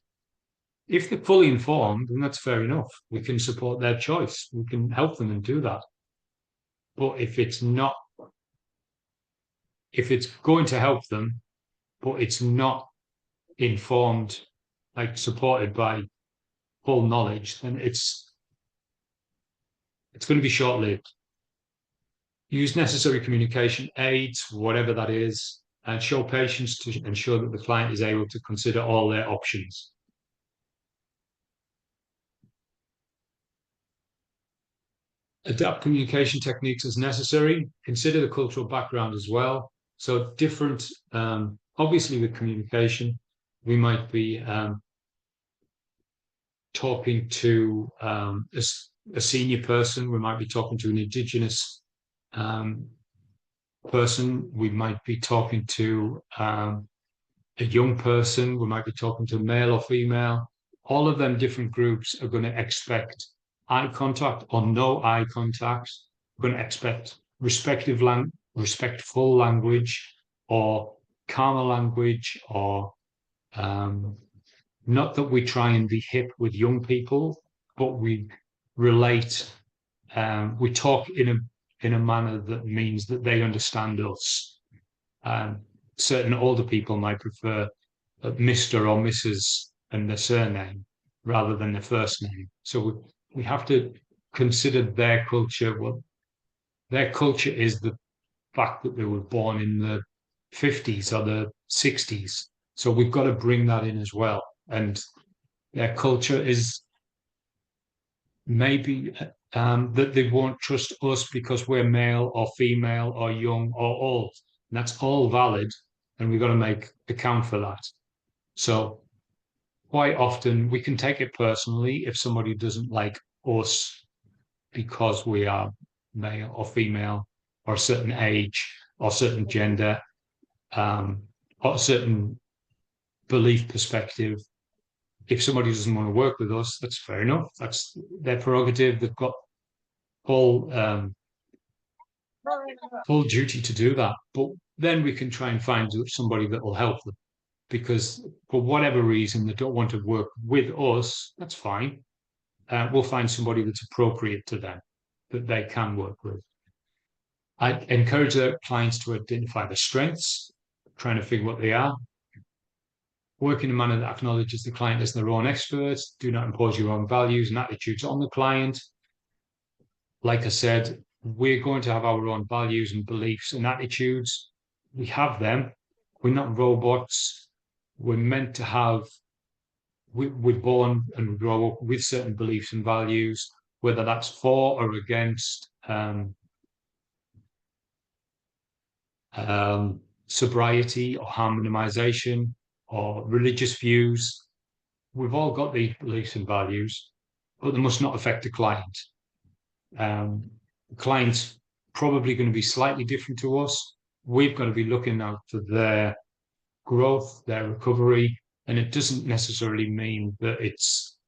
If they're fully informed, then that's fair enough. We can support their choice. We can help them and do that. But if it's not, if it's going to help them, but it's not informed, like supported by full knowledge, then it's going to be short-lived. Use necessary communication aids, whatever that is, and show patience to ensure that the client is able to consider all their options. Adapt communication techniques as necessary. Consider the cultural background as well. So different, obviously with communication, we might be talking to a senior person. We might be talking to an Indigenous person. We might be talking to a young person. We might be talking to male or female. All of them different groups are going to expect eye contact or no eye contact. We're going to expect respectful language or calmer language, or not that we try and be hip with young people, but we relate. We talk in a manner that means that they understand us. Certain older people might prefer Mr. or Mrs. and their surname rather than their first name. So we have to consider their culture. Well, their culture is the fact that they were born in the 50s or the 60s. So we've got to bring that in as well. And their culture is maybe that they won't trust us because we're male or female or young or old. And that's all valid, and we've got to make account for that. So quite often we can take it personally if somebody doesn't like us because we are male or female or a certain age or certain gender, or a certain belief perspective. If somebody doesn't want to work with us, that's fair enough. That's their prerogative. They've got full duty to do that. But then we can try and find somebody that will help them, because for whatever reason they don't want to work with us. That's fine. We'll find somebody that's appropriate to them, that they can work with. I encourage their clients to identify their strengths, trying to figure what they are. Work in a manner that acknowledges the client as their own experts. Do not impose your own values and attitudes on the client. Like I said, we're going to have our own values and beliefs and attitudes. We have them. We're not robots. We're meant to have, we're born and grow up with certain beliefs and values, whether that's for or against sobriety or harm minimization or religious views. We've all got these beliefs and values, but they must not affect the client. The client's probably going to be slightly different to us. We've got to be looking out for their growth, their recovery, and it doesn't necessarily mean that it's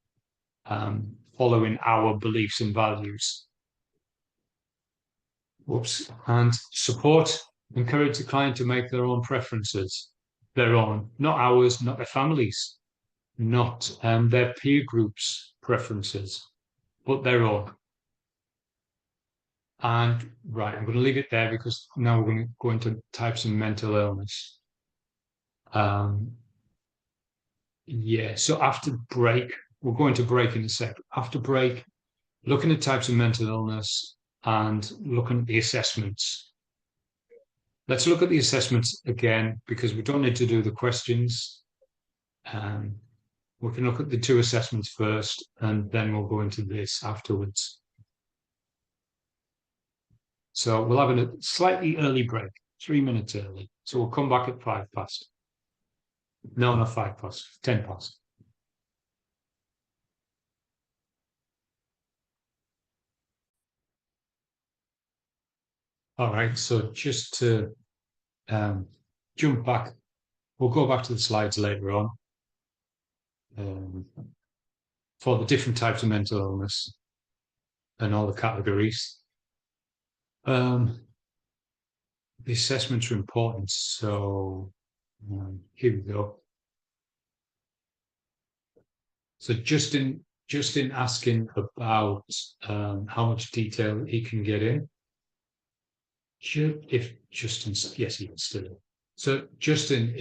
following our beliefs and values. Whoops. And support, encourage the client to make their own preferences, their own, not ours, not their families, not their peer groups' preferences, but their own. And right, I'm going to leave it there because now we're going to go into types of mental illness. Yeah, so after break, we're going to break in a sec. After break, looking at types of mental illness and looking at the assessments. Let's look at the assessments again because we don't need to do the questions. We can look at the two assessments first and then we'll go into this afterwards. So we'll have a slightly early break, 3 minutes early. So we'll come back at 5 past. No, not 5 past, 10 past. All right, so just to jump back, we'll go back to the slides later on for the different types of mental illness and all the categories. The assessments are important, so here we go. So Justin asking about how much detail he can get in. If Justin's, yes, he can still. So Justin,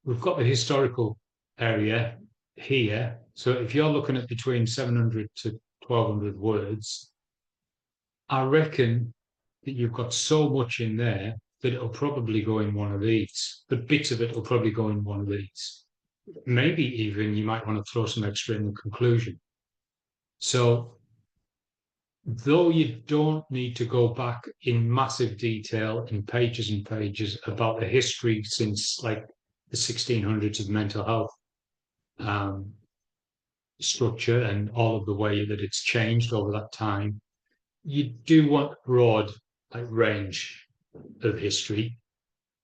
we've got the historical area here. So if you're looking at between 700 to 1200 words, I reckon that you've got so much in there that it'll probably go in one of these. The bits of it will probably go in one of these. Maybe even you might want to throw some extra in the conclusion. So though you don't need to go back in massive detail in pages and pages about the history since like the 1600s of mental health structure and all of the way that it's changed over that time, you do want broad range of history.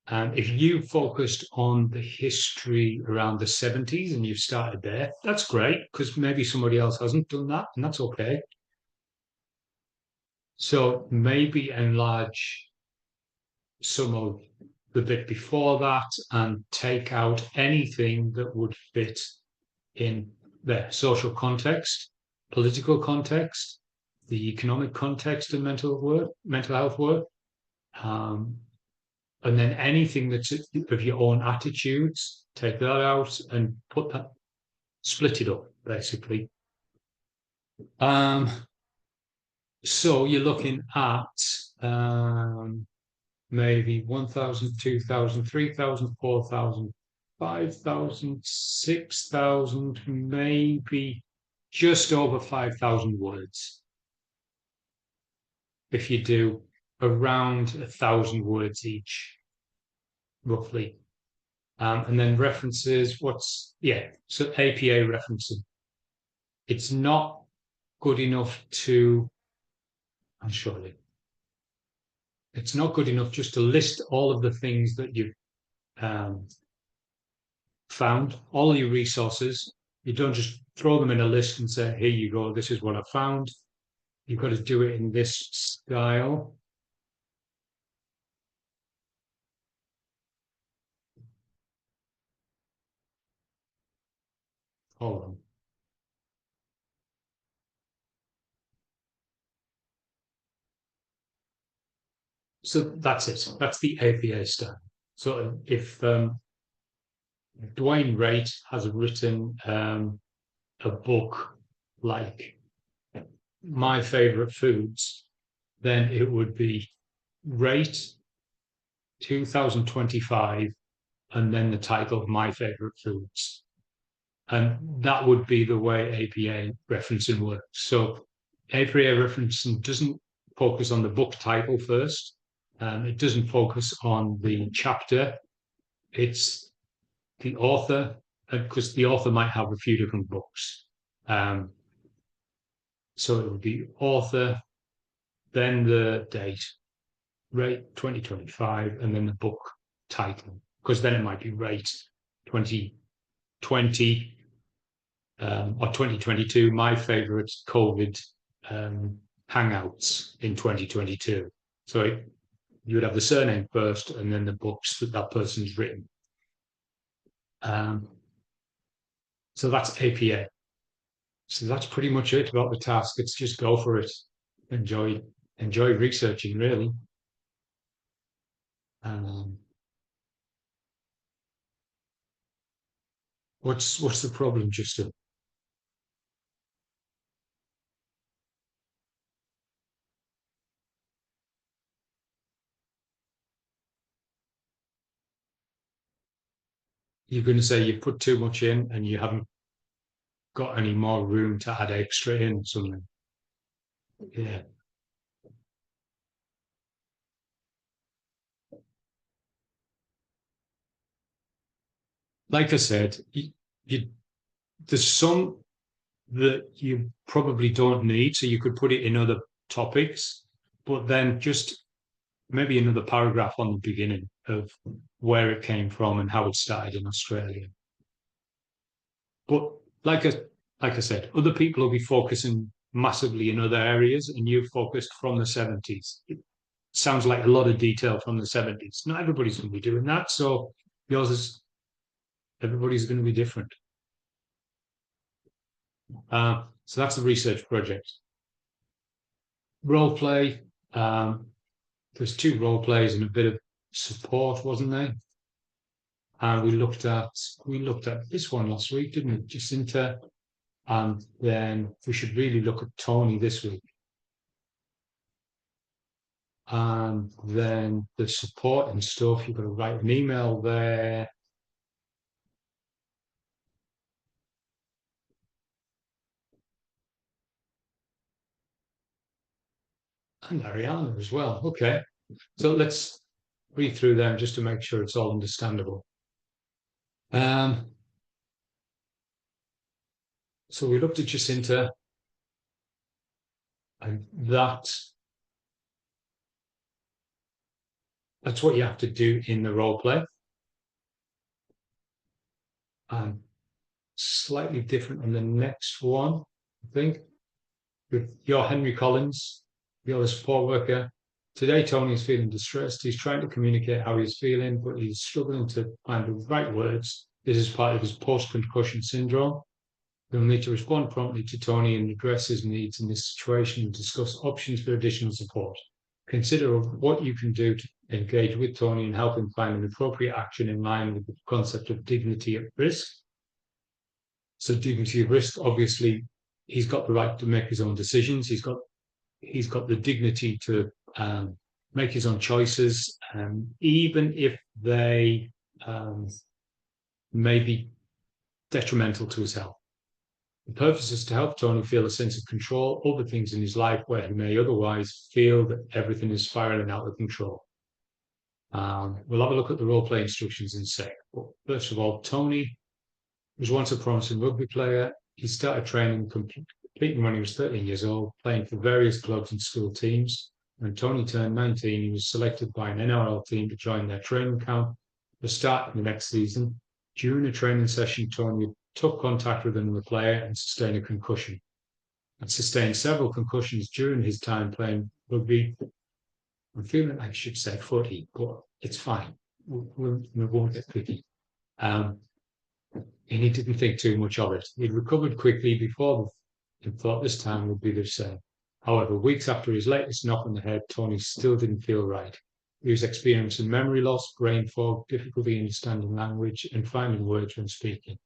And if you focused on the history around the 70s and you've started there, that's great, because maybe somebody else hasn't done that, and that's okay. So maybe enlarge some of the bit before that and take out anything that would fit in the social context, political context, the economic context of mental health work, and then anything that's of your own attitudes, take that out and split it up, basically. So you're looking at maybe 1,000, 2,000, 3,000, 4,000, 5,000, 6,000, maybe just over 5,000 words. If you do around 1,000 words each, roughly. And then references, so APA referencing. It's not good enough I'm sure it's not good enough just to list all of the things that you've found, all your resources. You don't just throw them in a list and say, here you go, this is what I found. You've got to do it in this style. Hold on. So that's it. That's the APA style. So if Dwayne Raitt has written a book like My Favorite Foods, then it would be Raitt 2025 and then the title of My Favorite Foods. And that would be the way APA referencing works. So APA referencing doesn't focus on the book title first. It doesn't focus on the chapter. It's the author, because the author might have a few different books. So it would be author, then the date, Raitt 2025, and then the book title, because then it might be Raitt 2020 or 2022, my favorite COVID hangouts in 2022. So you would have the surname first and then the books that person's written. So that's APA. So that's pretty much it about the task. It's just go for it. Enjoy researching, really. What's the problem, Justin? You're going to say you put too much in and you haven't got any more room to add extra in something. Yeah. Like I said, there's some that you probably don't need, so you could put it in other topics, but then just maybe another paragraph on the beginning of where it came from and how it started in Australia. But like I said, other people will be focusing massively in other areas, and you've focused from the 70s. It sounds like a lot of detail from the 70s. Not everybody's going to be doing that, so yours is, everybody's going to be different. So that's the research project. Role play. There's 2 role plays and a bit of support, wasn't there? And we looked at this one last week, didn't we? Jacinta. And then we should really look at Tony this week. And then the support and stuff, you've got to write an email there. And Ariana as well. Okay. So let's read through them just to make sure it's all understandable. So we looked at Jacinta, and that's what you have to do in the role play. And slightly different on the next one, I think. You're Henry Collins, you're the support worker. Today, Tony is feeling distressed. He's trying to communicate how he's feeling, but he's struggling to find the right words. This is part of his post-concussion syndrome. You'll need to respond promptly to Tony and address his needs in this situation and discuss options for additional support. Consider what you can do to engage with Tony and help him find an appropriate action in line with the concept of dignity at risk. So dignity at risk, obviously, he's got the right to make his own decisions. He's got the dignity to make his own choices, even if they may be detrimental to his health. The purpose is to help Tony feel a sense of control over things in his life where he may otherwise feel that everything is spiraling out of control. We'll have a look at the role-play instructions in a sec. But first of all, Tony was once a promising rugby player. He started training competing when he was 13 years old, playing for various clubs and school teams. When Tony turned 19, he was selected by an NRL team to join their training camp to start the next season. During a training session, Tony took contact with another player and sustained a concussion. And sustained several concussions during his time playing rugby. I'm feeling like I should say footy, but it's fine. We won't get picky. And he didn't think too much of it. He'd recovered quickly before and thought this time would be the same. However, weeks after his latest knock on the head, Tony still didn't feel right. He was experiencing memory loss, brain fog, difficulty understanding language, and finding words when speaking.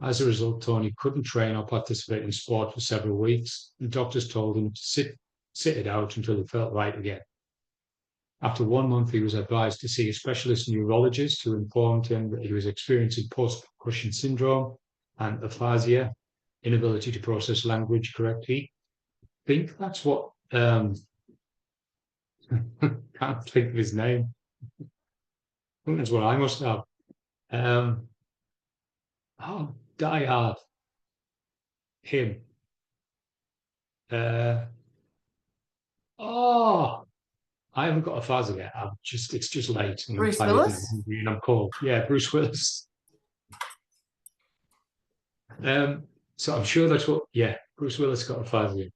As a result, Tony couldn't train or participate in sport for several weeks, and doctors told him to sit it out until he felt right again. After 1 month, he was advised to see a specialist neurologist who informed him that he was experiencing post-concussion syndrome and aphasia, inability to process language correctly. I think that's what, can't think of his name. I think that's what I must have. Die Hard. Him. I haven't got a fuzz yet. It's just late. And
Bruce
I'm tired
Willis?
and I'm cold. Yeah, Bruce Willis. So I'm sure that's what, Bruce Willis got a fuzz in.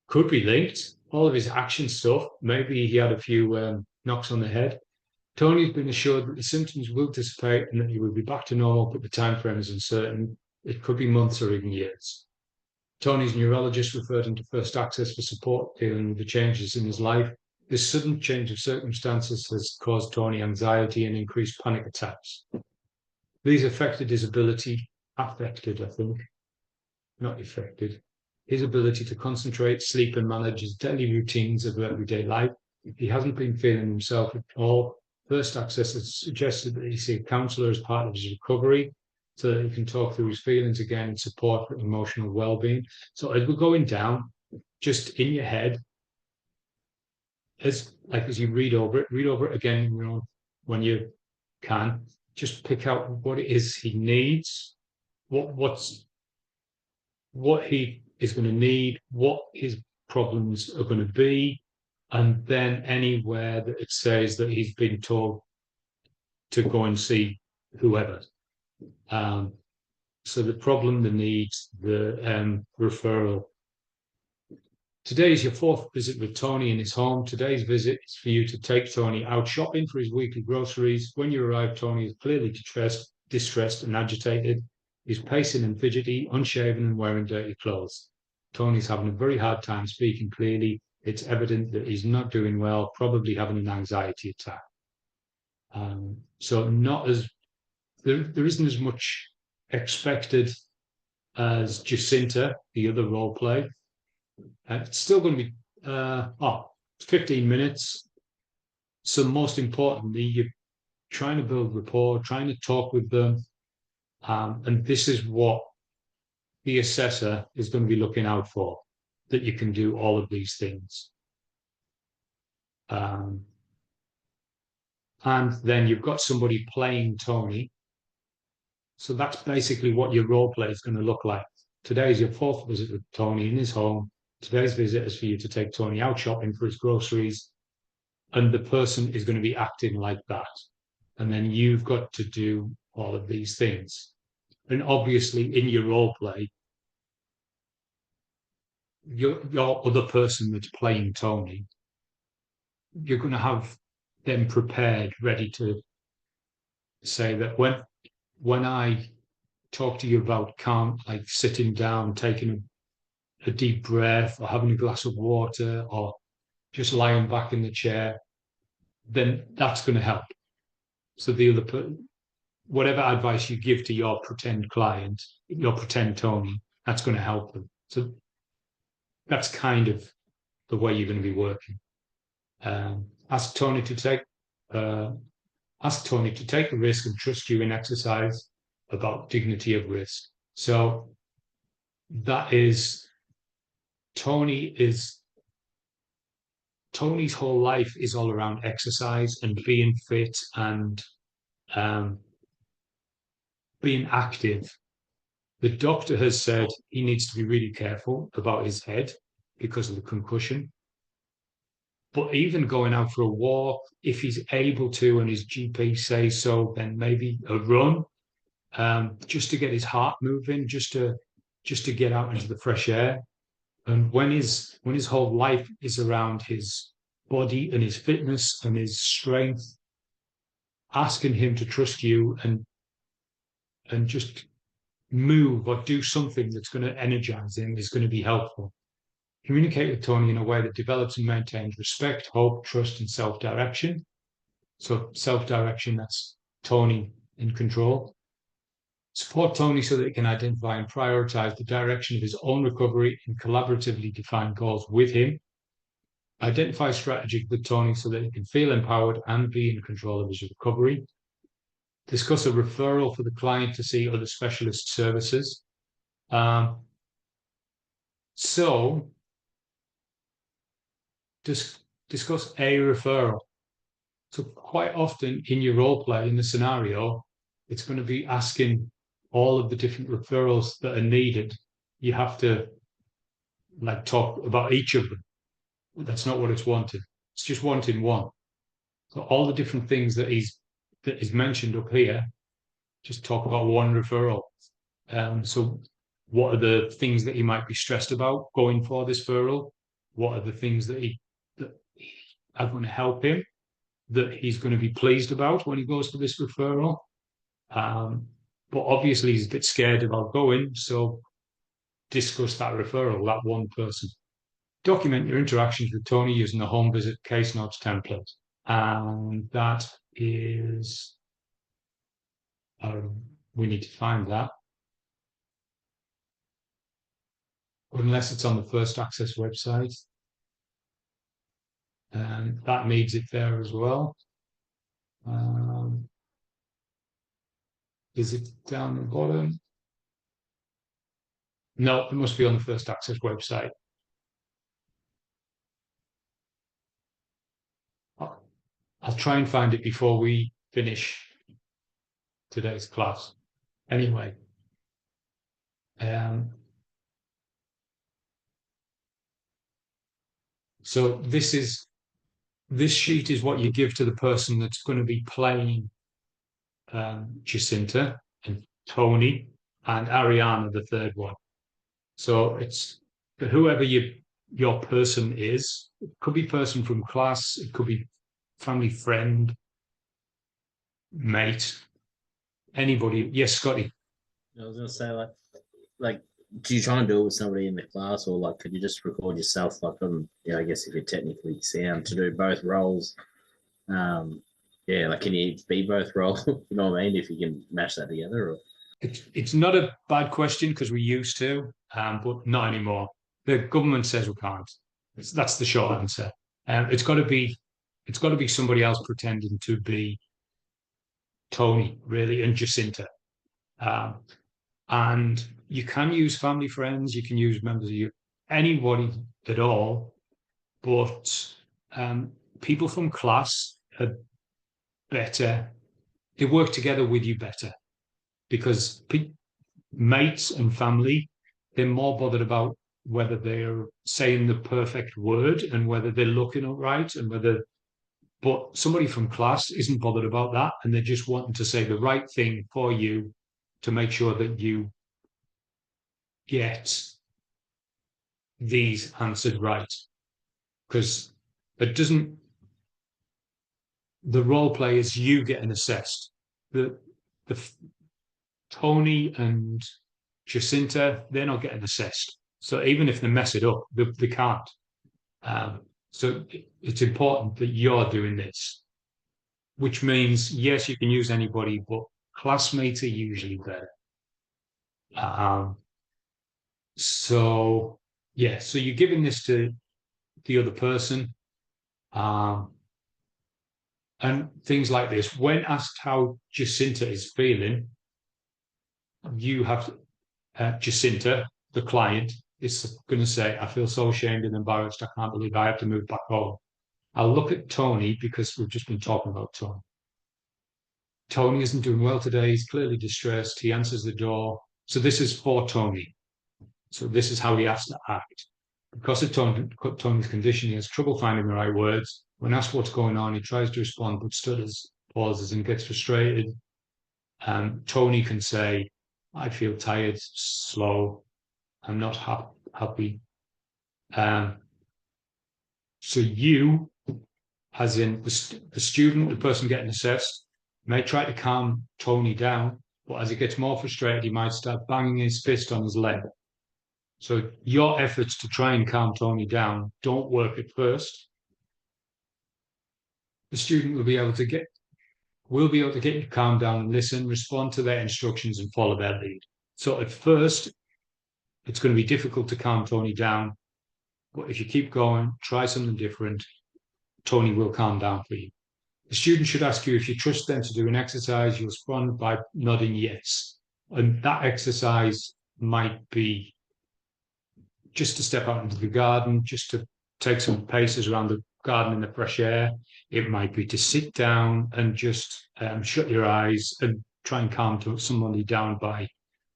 Could be linked. All of his action stuff. Maybe he had a few knocks on the head. Tony's been assured that the symptoms will dissipate and that he will be back to normal, but the time frame is uncertain. It could be months or even years. Tony's neurologist referred him to First Access for support dealing with the changes in his life. This sudden change of circumstances has caused Tony anxiety and increased panic attacks. These affected, his ability to concentrate, sleep, and manage his daily routines of everyday life. He hasn't been feeling himself at all. First Access has suggested that he see a counsellor as part of his recovery so that he can talk through his feelings again and support for emotional well-being. So as we're going down, just in your head, as you read over it again, when you can, just pick out what it is he needs, what he is going to need, what his problems are going to be, and then anywhere that it says that he's been told to go and see whoever. So the problem, the needs, the referral. Today is your fourth visit with Tony in his home. Today's visit is for you to take Tony out shopping for his weekly groceries. When you arrive, Tony is clearly distressed and agitated. He's pacing and fidgety, unshaven and wearing dirty clothes. Tony's having a very hard time speaking clearly. It's evident that he's not doing well, probably having an anxiety attack. So not as there isn't as much expected as Jacinta, the other role play. It's still going to be 15 minutes. So most importantly, you're trying to build rapport, trying to talk with them. And this is what the assessor is going to be looking out for, that you can do all of these things. And then you've got somebody playing Tony. So that's basically what your role play is going to look like. Today is your fourth visit with Tony in his home. Today's visit is for you to take Tony out shopping for his groceries. And the person is going to be acting like that. And then you've got to do all of these things. And obviously in your role play, your other person that's playing Tony, you're going to have them prepared, ready to say that when I talk to you about calm, like sitting down, taking a deep breath, or having a glass of water, or just lying back in the chair, then that's going to help. So the other, whatever advice you give to your pretend client, your pretend Tony, that's going to help them. So that's kind of the way you're going to be working. Ask Tony to take the risk and trust you in exercise about dignity of risk. So that is Tony's whole life is all around exercise and being fit and being active. The doctor has said he needs to be really careful about his head because of the concussion. But even going out for a walk, if he's able to and his GP says so, then maybe a run, just to get his heart moving, just to get out into the fresh air. And when his whole life is around his body and his fitness and his strength, asking him to trust you and just move or do something that's going to energize him is going to be helpful. Communicate with Tony in a way that develops and maintains respect, hope, trust, and self-direction. So self-direction, that's Tony in control. Support Tony so that he can identify and prioritize the direction of his own recovery and collaboratively define goals with him. Identify strategy with Tony so that he can feel empowered and be in control of his recovery. Discuss a referral for the client to see other specialist services. So discuss a referral. So quite often in your role play, in the scenario, it's going to be asking all of the different referrals that are needed. You have to like talk about each of them. That's not what it's wanting. It's just wanting one. So all the different things that is mentioned up here, just talk about one referral. So what are the things that he might be stressed about going for this referral? What are the things that are going to help him, that he's going to be pleased about when he goes for this referral? But obviously he's a bit scared about going, so discuss that referral, that one person. Document your interactions with Tony using the home visit case notes template. And that is, we need to find that. Unless it's on the First Access website. And that needs it there as well. Is it down the bottom? No, it must be on the First Access website. I'll try and find it before we finish today's class. Anyway, so this is this sheet is what you give to the person that's going to be playing Jacinta and Tony and Ariana, the third one. So it's whoever your person is. It could be person from class. It could be family friend, mate, anybody. Yes, Scotty.
I was gonna say like, do you try and do it with somebody in the class, or like, could you just record yourself, like, on, I guess if you're technically sound to do both roles, like, can you be both roles? You know what I mean? If you can mash that together, or
It's not a bad question because we used to, but not anymore. The government says we can't. That's the short answer. It's got to be somebody else pretending to be Tony, really, and Jacinta. And you can use family friends, you can use members of anybody at all, but people from class are better. They work together with you better because mates and family, they're more bothered about whether they're saying the perfect word and whether they're looking right and whether. But somebody from class isn't bothered about that, and they're just wanting to say the right thing for you to make sure that you get these answered right. Because it doesn't, the role play is you getting assessed. The Tony and Jacinta, they're not getting assessed. So even if they mess it up, they can't. So it's important that you're doing this, which means, yes, you can use anybody, but classmates are usually better. So you're giving this to the other person. And things like this. When asked how Jacinta is feeling, you have Jacinta, the client, is going to say, I feel so ashamed and embarrassed. I can't believe I have to move back home. I'll look at Tony because we've just been talking about Tony. Tony isn't doing well today. He's clearly distressed. He answers the door. So this is for Tony. So this is how he has to act. Because of Tony's condition, he has trouble finding the right words. When asked what's going on, he tries to respond, but stutters, pauses, and gets frustrated. Tony can say, I feel tired, slow, I'm not happy. So you, as in the student, the person getting assessed, may try to calm Tony down, but as he gets more frustrated, he might start banging his fist on his leg. So your efforts to try and calm Tony down don't work at first. The student will be able to get you to calm down and listen, respond to their instructions and follow their lead. So at first, it's going to be difficult to calm Tony down, but if you keep going, try something different, Tony will calm down for you. The student should ask you if you trust them to do an exercise, you'll respond by nodding yes. And that exercise might be just to step out into the garden, just to take some paces around the garden in the fresh air. It might be to sit down and just shut your eyes and try and calm somebody down by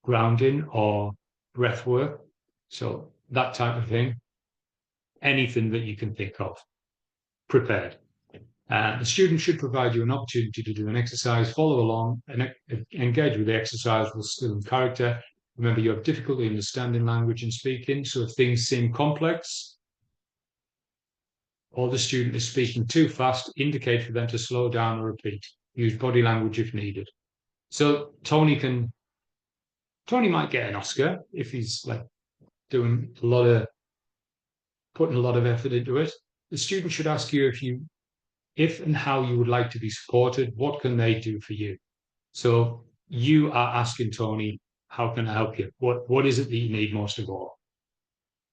grounding or breath work. So that type of thing. Anything that you can think of, prepared. The student should provide you an opportunity to do an exercise, follow along, and engage with the exercise with skill and character. Remember, you have difficulty understanding language and speaking, so if things seem complex or the student is speaking too fast, indicate for them to slow down or repeat. Use body language if needed. So Tony might get an Oscar if he's like putting a lot of effort into it. The student should ask you if and how you would like to be supported. What can they do for you? So you are asking Tony, how can I help you? What is it that you need most of all?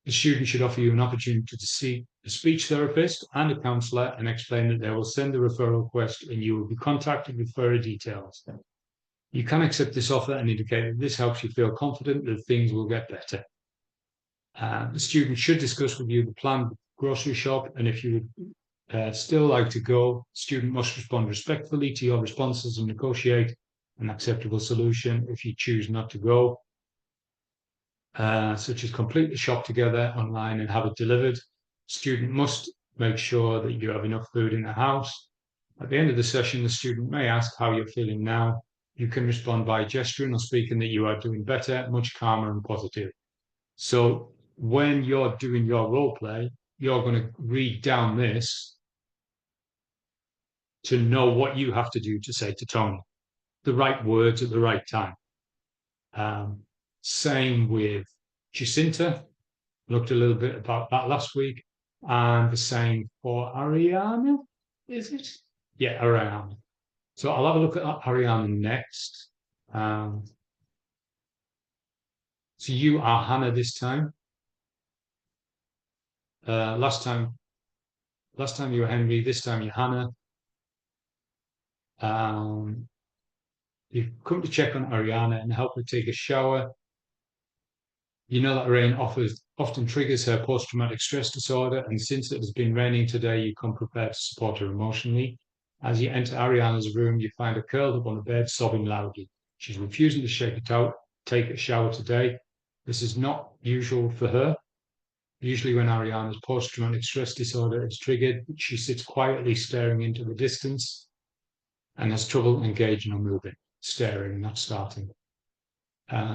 The student should offer you an opportunity to see a speech therapist and a counsellor and explain that they will send a referral request and you will be contacted with further details. You can accept this offer and indicate that this helps you feel confident that things will get better. The student should discuss with you the planned grocery shop, and if you would still like to go, the student must respond respectfully to your responses and negotiate an acceptable solution if you choose not to go, such as complete the shop together online and have it delivered. Student must make sure that you have enough food in the house. At the end of the session, the student may ask how you're feeling now. You can respond by gesturing or speaking that you are doing better, much calmer and positive. So when you're doing your role play, you're going to read down this to know what you have to do to say to Tony, the right words at the right time. Same with Jacinta, looked a little bit about that last week, and the same for Ariana, is it? Yeah, Ariana. So I'll have a look at Ariana next. So you are Hannah this time. Last time you were Henry, this time you're Hannah. You've come to check on Ariana and help her take a shower. You know that rain often triggers her post-traumatic stress disorder, and since it has been raining today, you come prepared to support her emotionally. As you enter Ariana's room, you find her curled up on the bed, sobbing loudly. She's refusing to take a shower today. This is not usual for her. Usually when Ariana's post-traumatic stress disorder is triggered, she sits quietly staring into the distance and has trouble engaging or moving, staring, not starting.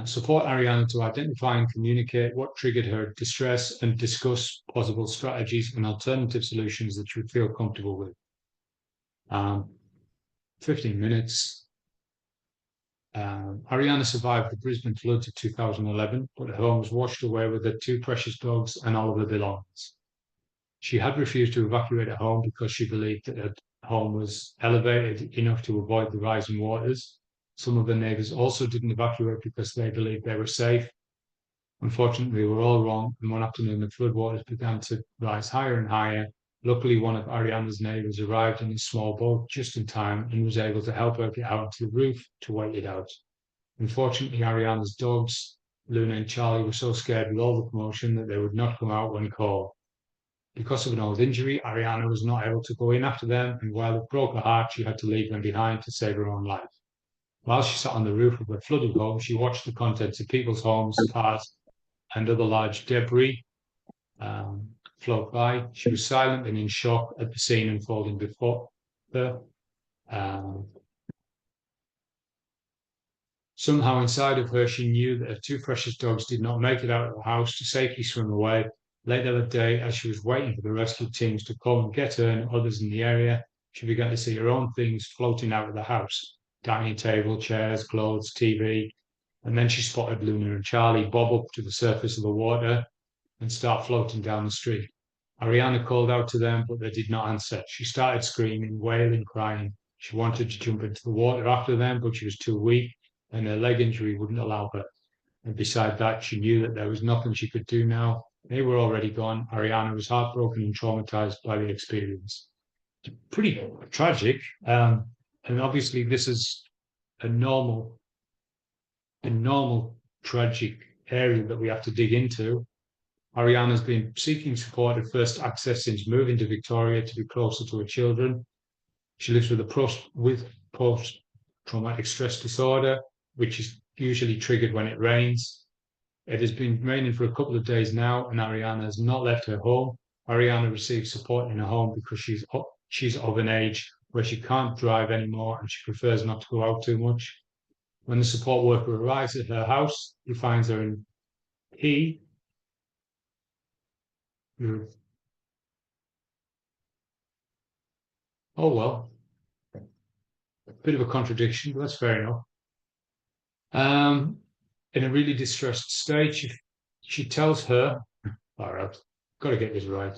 Support Ariana to identify and communicate what triggered her distress and discuss possible strategies and alternative solutions that you would feel comfortable with. 15 minutes. Ariana survived the Brisbane floods of 2011, but her home was washed away with her 2 precious dogs and all of her belongings. She had refused to evacuate her home because she believed that her home was elevated enough to avoid the rising waters. Some of the neighbours also didn't evacuate because they believed they were safe. Unfortunately, we were all wrong, and one afternoon the floodwaters began to rise higher and higher. Luckily, one of Ariana's neighbours arrived in a small boat just in time and was able to help her get out onto the roof to wait it out. Unfortunately, Ariana's dogs, Luna and Charlie, were so scared with all the commotion that they would not come out when called. Because of an old injury, Ariana was not able to go in after them, and while it broke her heart, she had to leave them behind to save her own life. While she sat on the roof of her flooded home, she watched the contents of people's homes, cars, and other large debris float by. She was silent and in shock at the scene unfolding before her. Somehow inside of her, she knew that her 2 precious dogs did not make it out of the house to safely swim away. Later that day, as she was waiting for the rescue teams to come and get her and others in the area, she began to see her own things floating out of the house. Dining table, chairs, clothes, TV. And then she spotted Luna and Charlie bob up to the surface of the water and start floating down the street. Ariana called out to them, but they did not answer. She started screaming, wailing, crying. She wanted to jump into the water after them, but she was too weak, and her leg injury wouldn't allow her. And beside that, she knew that there was nothing she could do now. They were already gone. Ariana was heartbroken and traumatized by the experience. It's pretty tragic. And obviously, this is a normal tragic area that we have to dig into. Ariana's been seeking support at first access since moving to Victoria to be closer to her children. She lives with post-traumatic stress disorder, which is usually triggered when it rains. It has been raining for a couple of days now, and Ariana has not left her home. Ariana receives support in her home because she's of an age where she can't drive anymore and she prefers not to go out too much. When the support worker arrives at her house, he finds her in oh well, a bit of a contradiction, but that's fair enough. In a really distressed state, she tells her, all right, got to get this right,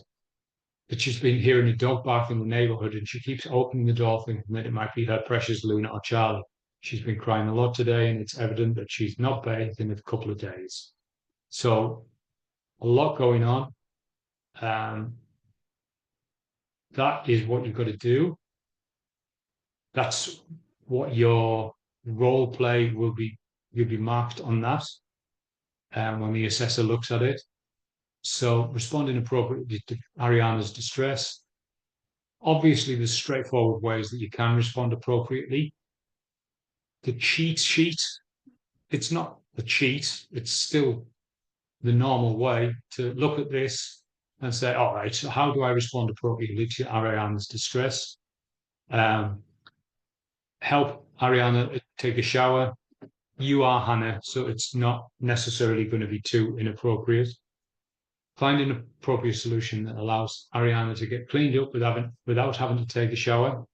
that she's been hearing a dog bark in the neighborhood and she keeps opening the door thinking that it might be her precious Luna or Charlie. She's been crying a lot today and it's evident that she's not bathed in a couple of days. So a lot going on. That is what you've got to do. That's what your role play will be. You'll be marked on that when the assessor looks at it. So responding appropriately to Ariana's distress. Obviously, there's straightforward ways that you can respond appropriately. The cheat sheet, it's not a cheat, it's still the normal way to look at this, and say, all right, so how do I respond appropriately to Ariana's distress? Help Ariana take a shower. You are Hannah, so it's not necessarily going to be too inappropriate. Find an appropriate solution that allows Ariana to get cleaned up without having to take a shower.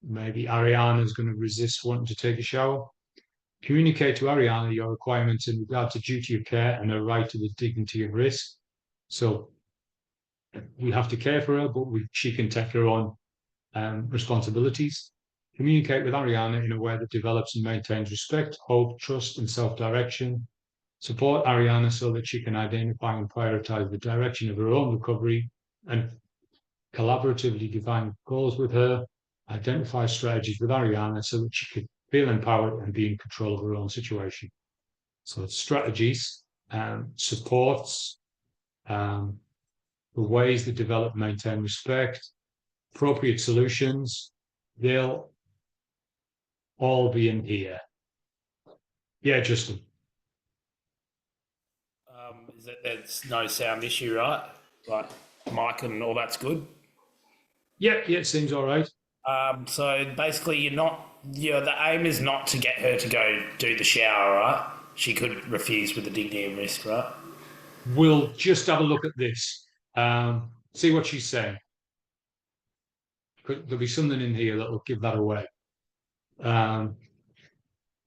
Maybe Ariana is going to resist wanting to take a shower. Communicate to Ariana your requirements in regard to duty of care and her right to the dignity of risk. So we have to care for her, but she can take her own responsibilities. Communicate with Ariana in a way that develops and maintains respect, hope, trust, and self-direction. Support Ariana so that she can identify and prioritize the direction of her own recovery and collaboratively define goals with her. Identify strategies with Ariana so that she can feel empowered and be in control of her own situation. So strategies, supports, the ways that develop and maintain respect, appropriate solutions, they'll all be in here. Yeah, Justin.
Is that there's no sound issue, right? Like mic and all that's good.
Yeah, it seems all right.
So basically, the aim is not to get her to go do the shower, right? She could refuse with the dignity and risk, right?
We'll just have a look at this. See what she's saying. There'll be something in here that will give that away. And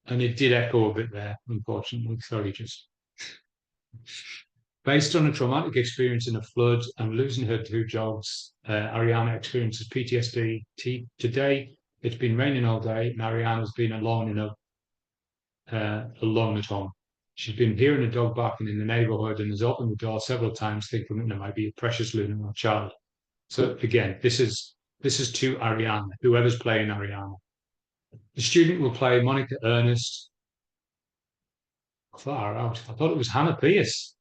it did echo a bit there, unfortunately. Sorry, just. Based on a traumatic experience in a flood and losing her two jobs, Ariana experiences PTSD. Today, it's been raining all day, and Ariana's been alone alone at home. She's been hearing a dog barking in the neighborhood and has opened the door several times, thinking that there might be a precious Luna or child. So again, this is to Ariana, whoever's playing Ariana. The student will play Monica Ernest. Far out. I thought it was Hannah Pierce.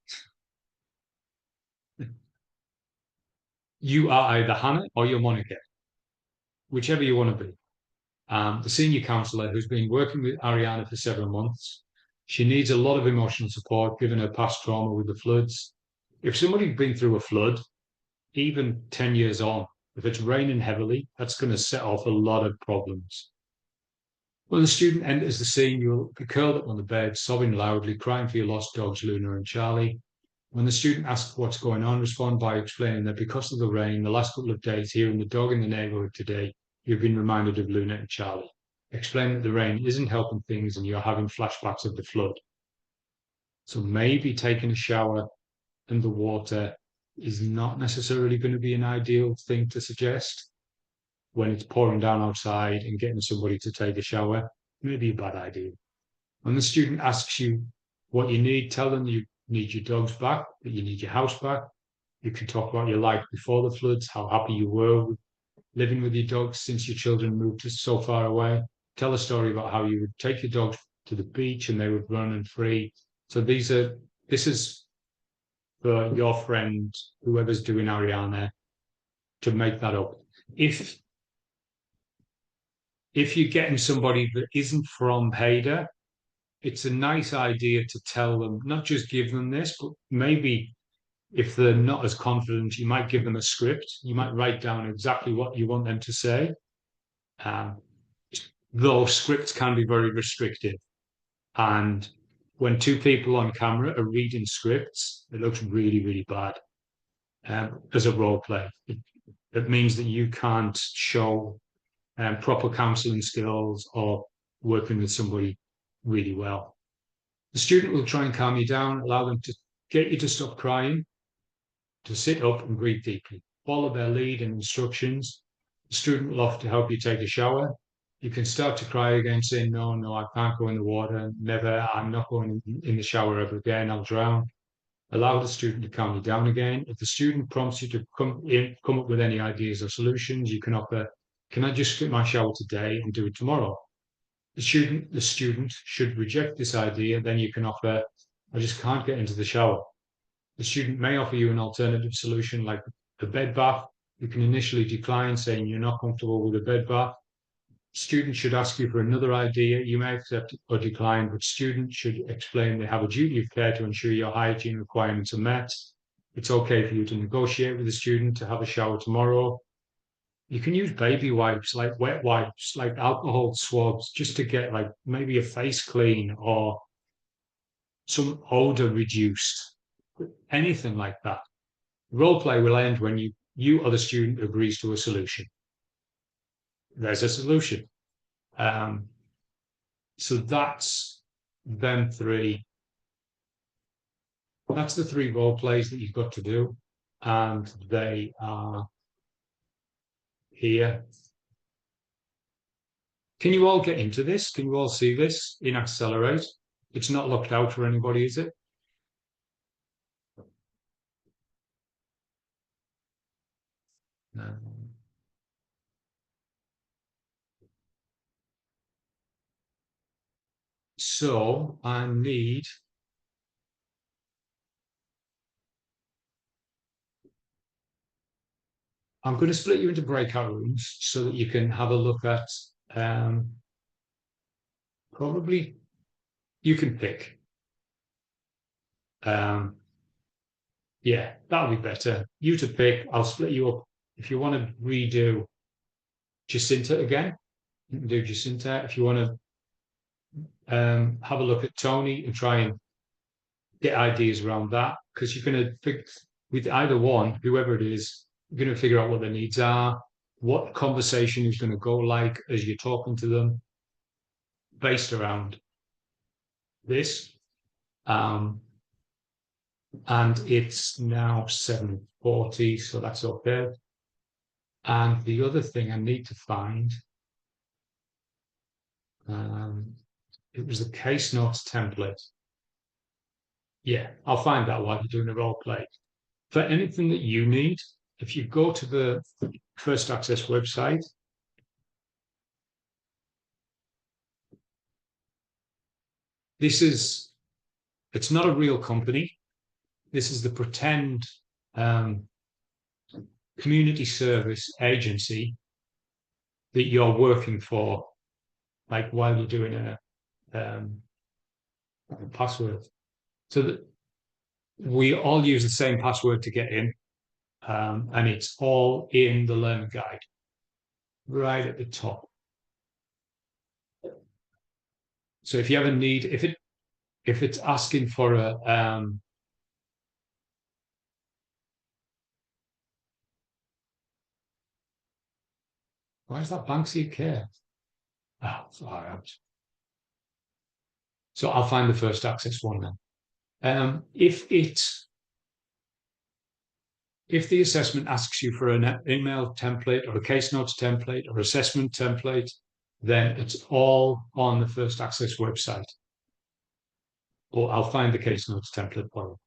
You are either Hannah or you're Monica, whichever you want to be. The senior counsellor who's been working with Ariana for several months. She needs a lot of emotional support given her past trauma with the floods. If somebody's been through a flood, even 10 years on, if it's raining heavily, that's going to set off a lot of problems. When the student enters the scene, you'll be curled up on the bed, sobbing loudly, crying for your lost dogs, Luna and Charlie. When the student asks what's going on, respond by explaining that because of the rain, the last couple of days, hearing the dog in the neighborhood today, you've been reminded of Luna and Charlie. Explain that the rain isn't helping things and you're having flashbacks of the flood. So maybe taking a shower in the water is not necessarily going to be an ideal thing to suggest. When it's pouring down outside and getting somebody to take a shower, may be a bad idea. When the student asks you what you need, tell them you need your dogs back, that you need your house back. You can talk about your life before the floods, how happy you were living with your dogs since your children moved so far away. Tell a story about how you would take your dogs to the beach and they would run and free. So this is for your friend, whoever's doing Ariana, to make that up. If you're getting somebody that isn't from Haida, it's a nice idea to tell them, not just give them this, but maybe if they're not as confident, you might give them a script. You might write down exactly what you want them to say. Though scripts can be very restrictive. And when two people on camera are reading scripts, it looks really, really bad as a role play. It means that you can't show proper counselling skills or working with somebody really well. The student will try and calm you down, allow them to get you to stop crying, to sit up and breathe deeply. Follow their lead and instructions. The student will offer to help you take a shower. You can start to cry again, saying, no, I can't go in the water. Never, I'm not going in the shower ever again. I'll drown. Allow the student to calm you down again. If the student prompts you to come up with any ideas or solutions, you can offer, can I just skip my shower today and do it tomorrow? The student should reject this idea. Then you can offer, I just can't get into the shower. The student may offer you an alternative solution like a bed bath. You can initially decline, saying you're not comfortable with a bed bath. Students should ask you for another idea. You may accept or decline, but students should explain they have a duty of care to ensure your hygiene requirements are met. It's okay for you to negotiate with the student to have a shower tomorrow. You can use baby wipes, like wet wipes, like alcohol swabs, just to get like maybe a face clean or some odor reduced, anything like that. Role play will end when you or the student agrees to a solution. There's a solution. So that's them three. That's the 3 role plays that you've got to do. And they are here. Can you all get into this? Can you all see this in Accelerate? It's not locked out for anybody, is it? No. So I need I'm going to split you into breakout rooms so that you can have a look at probably you can pick. Yeah, that'll be better. You to pick. I'll split you up. If you want to redo Jacinta again, you can do Jacinta. If you want to have a look at Tony and try and get ideas around that, because you're going to pick with either one, whoever it is, you're going to figure out what their needs are, what conversation is going to go like as you're talking to them, based around this. And it's now 7:40, so that's okay. And the other thing I need to find, it was the case notes template. Yeah, I'll find that while you're doing the role play. For anything that you need, if you go to the First Access website, it's not a real company. This is the pretend community service agency that you're working for, like while you're doing a password. So that we all use the same password to get in, and it's all in the learner guide, right at the top. So if you ever need, if it's asking for a why is that Banksy care? Oh, far out. So I'll find the First Access one then. If the assessment asks you for an email template or a case notes template or assessment template, then it's all on the First Access website. Or I'll find the case notes template for you.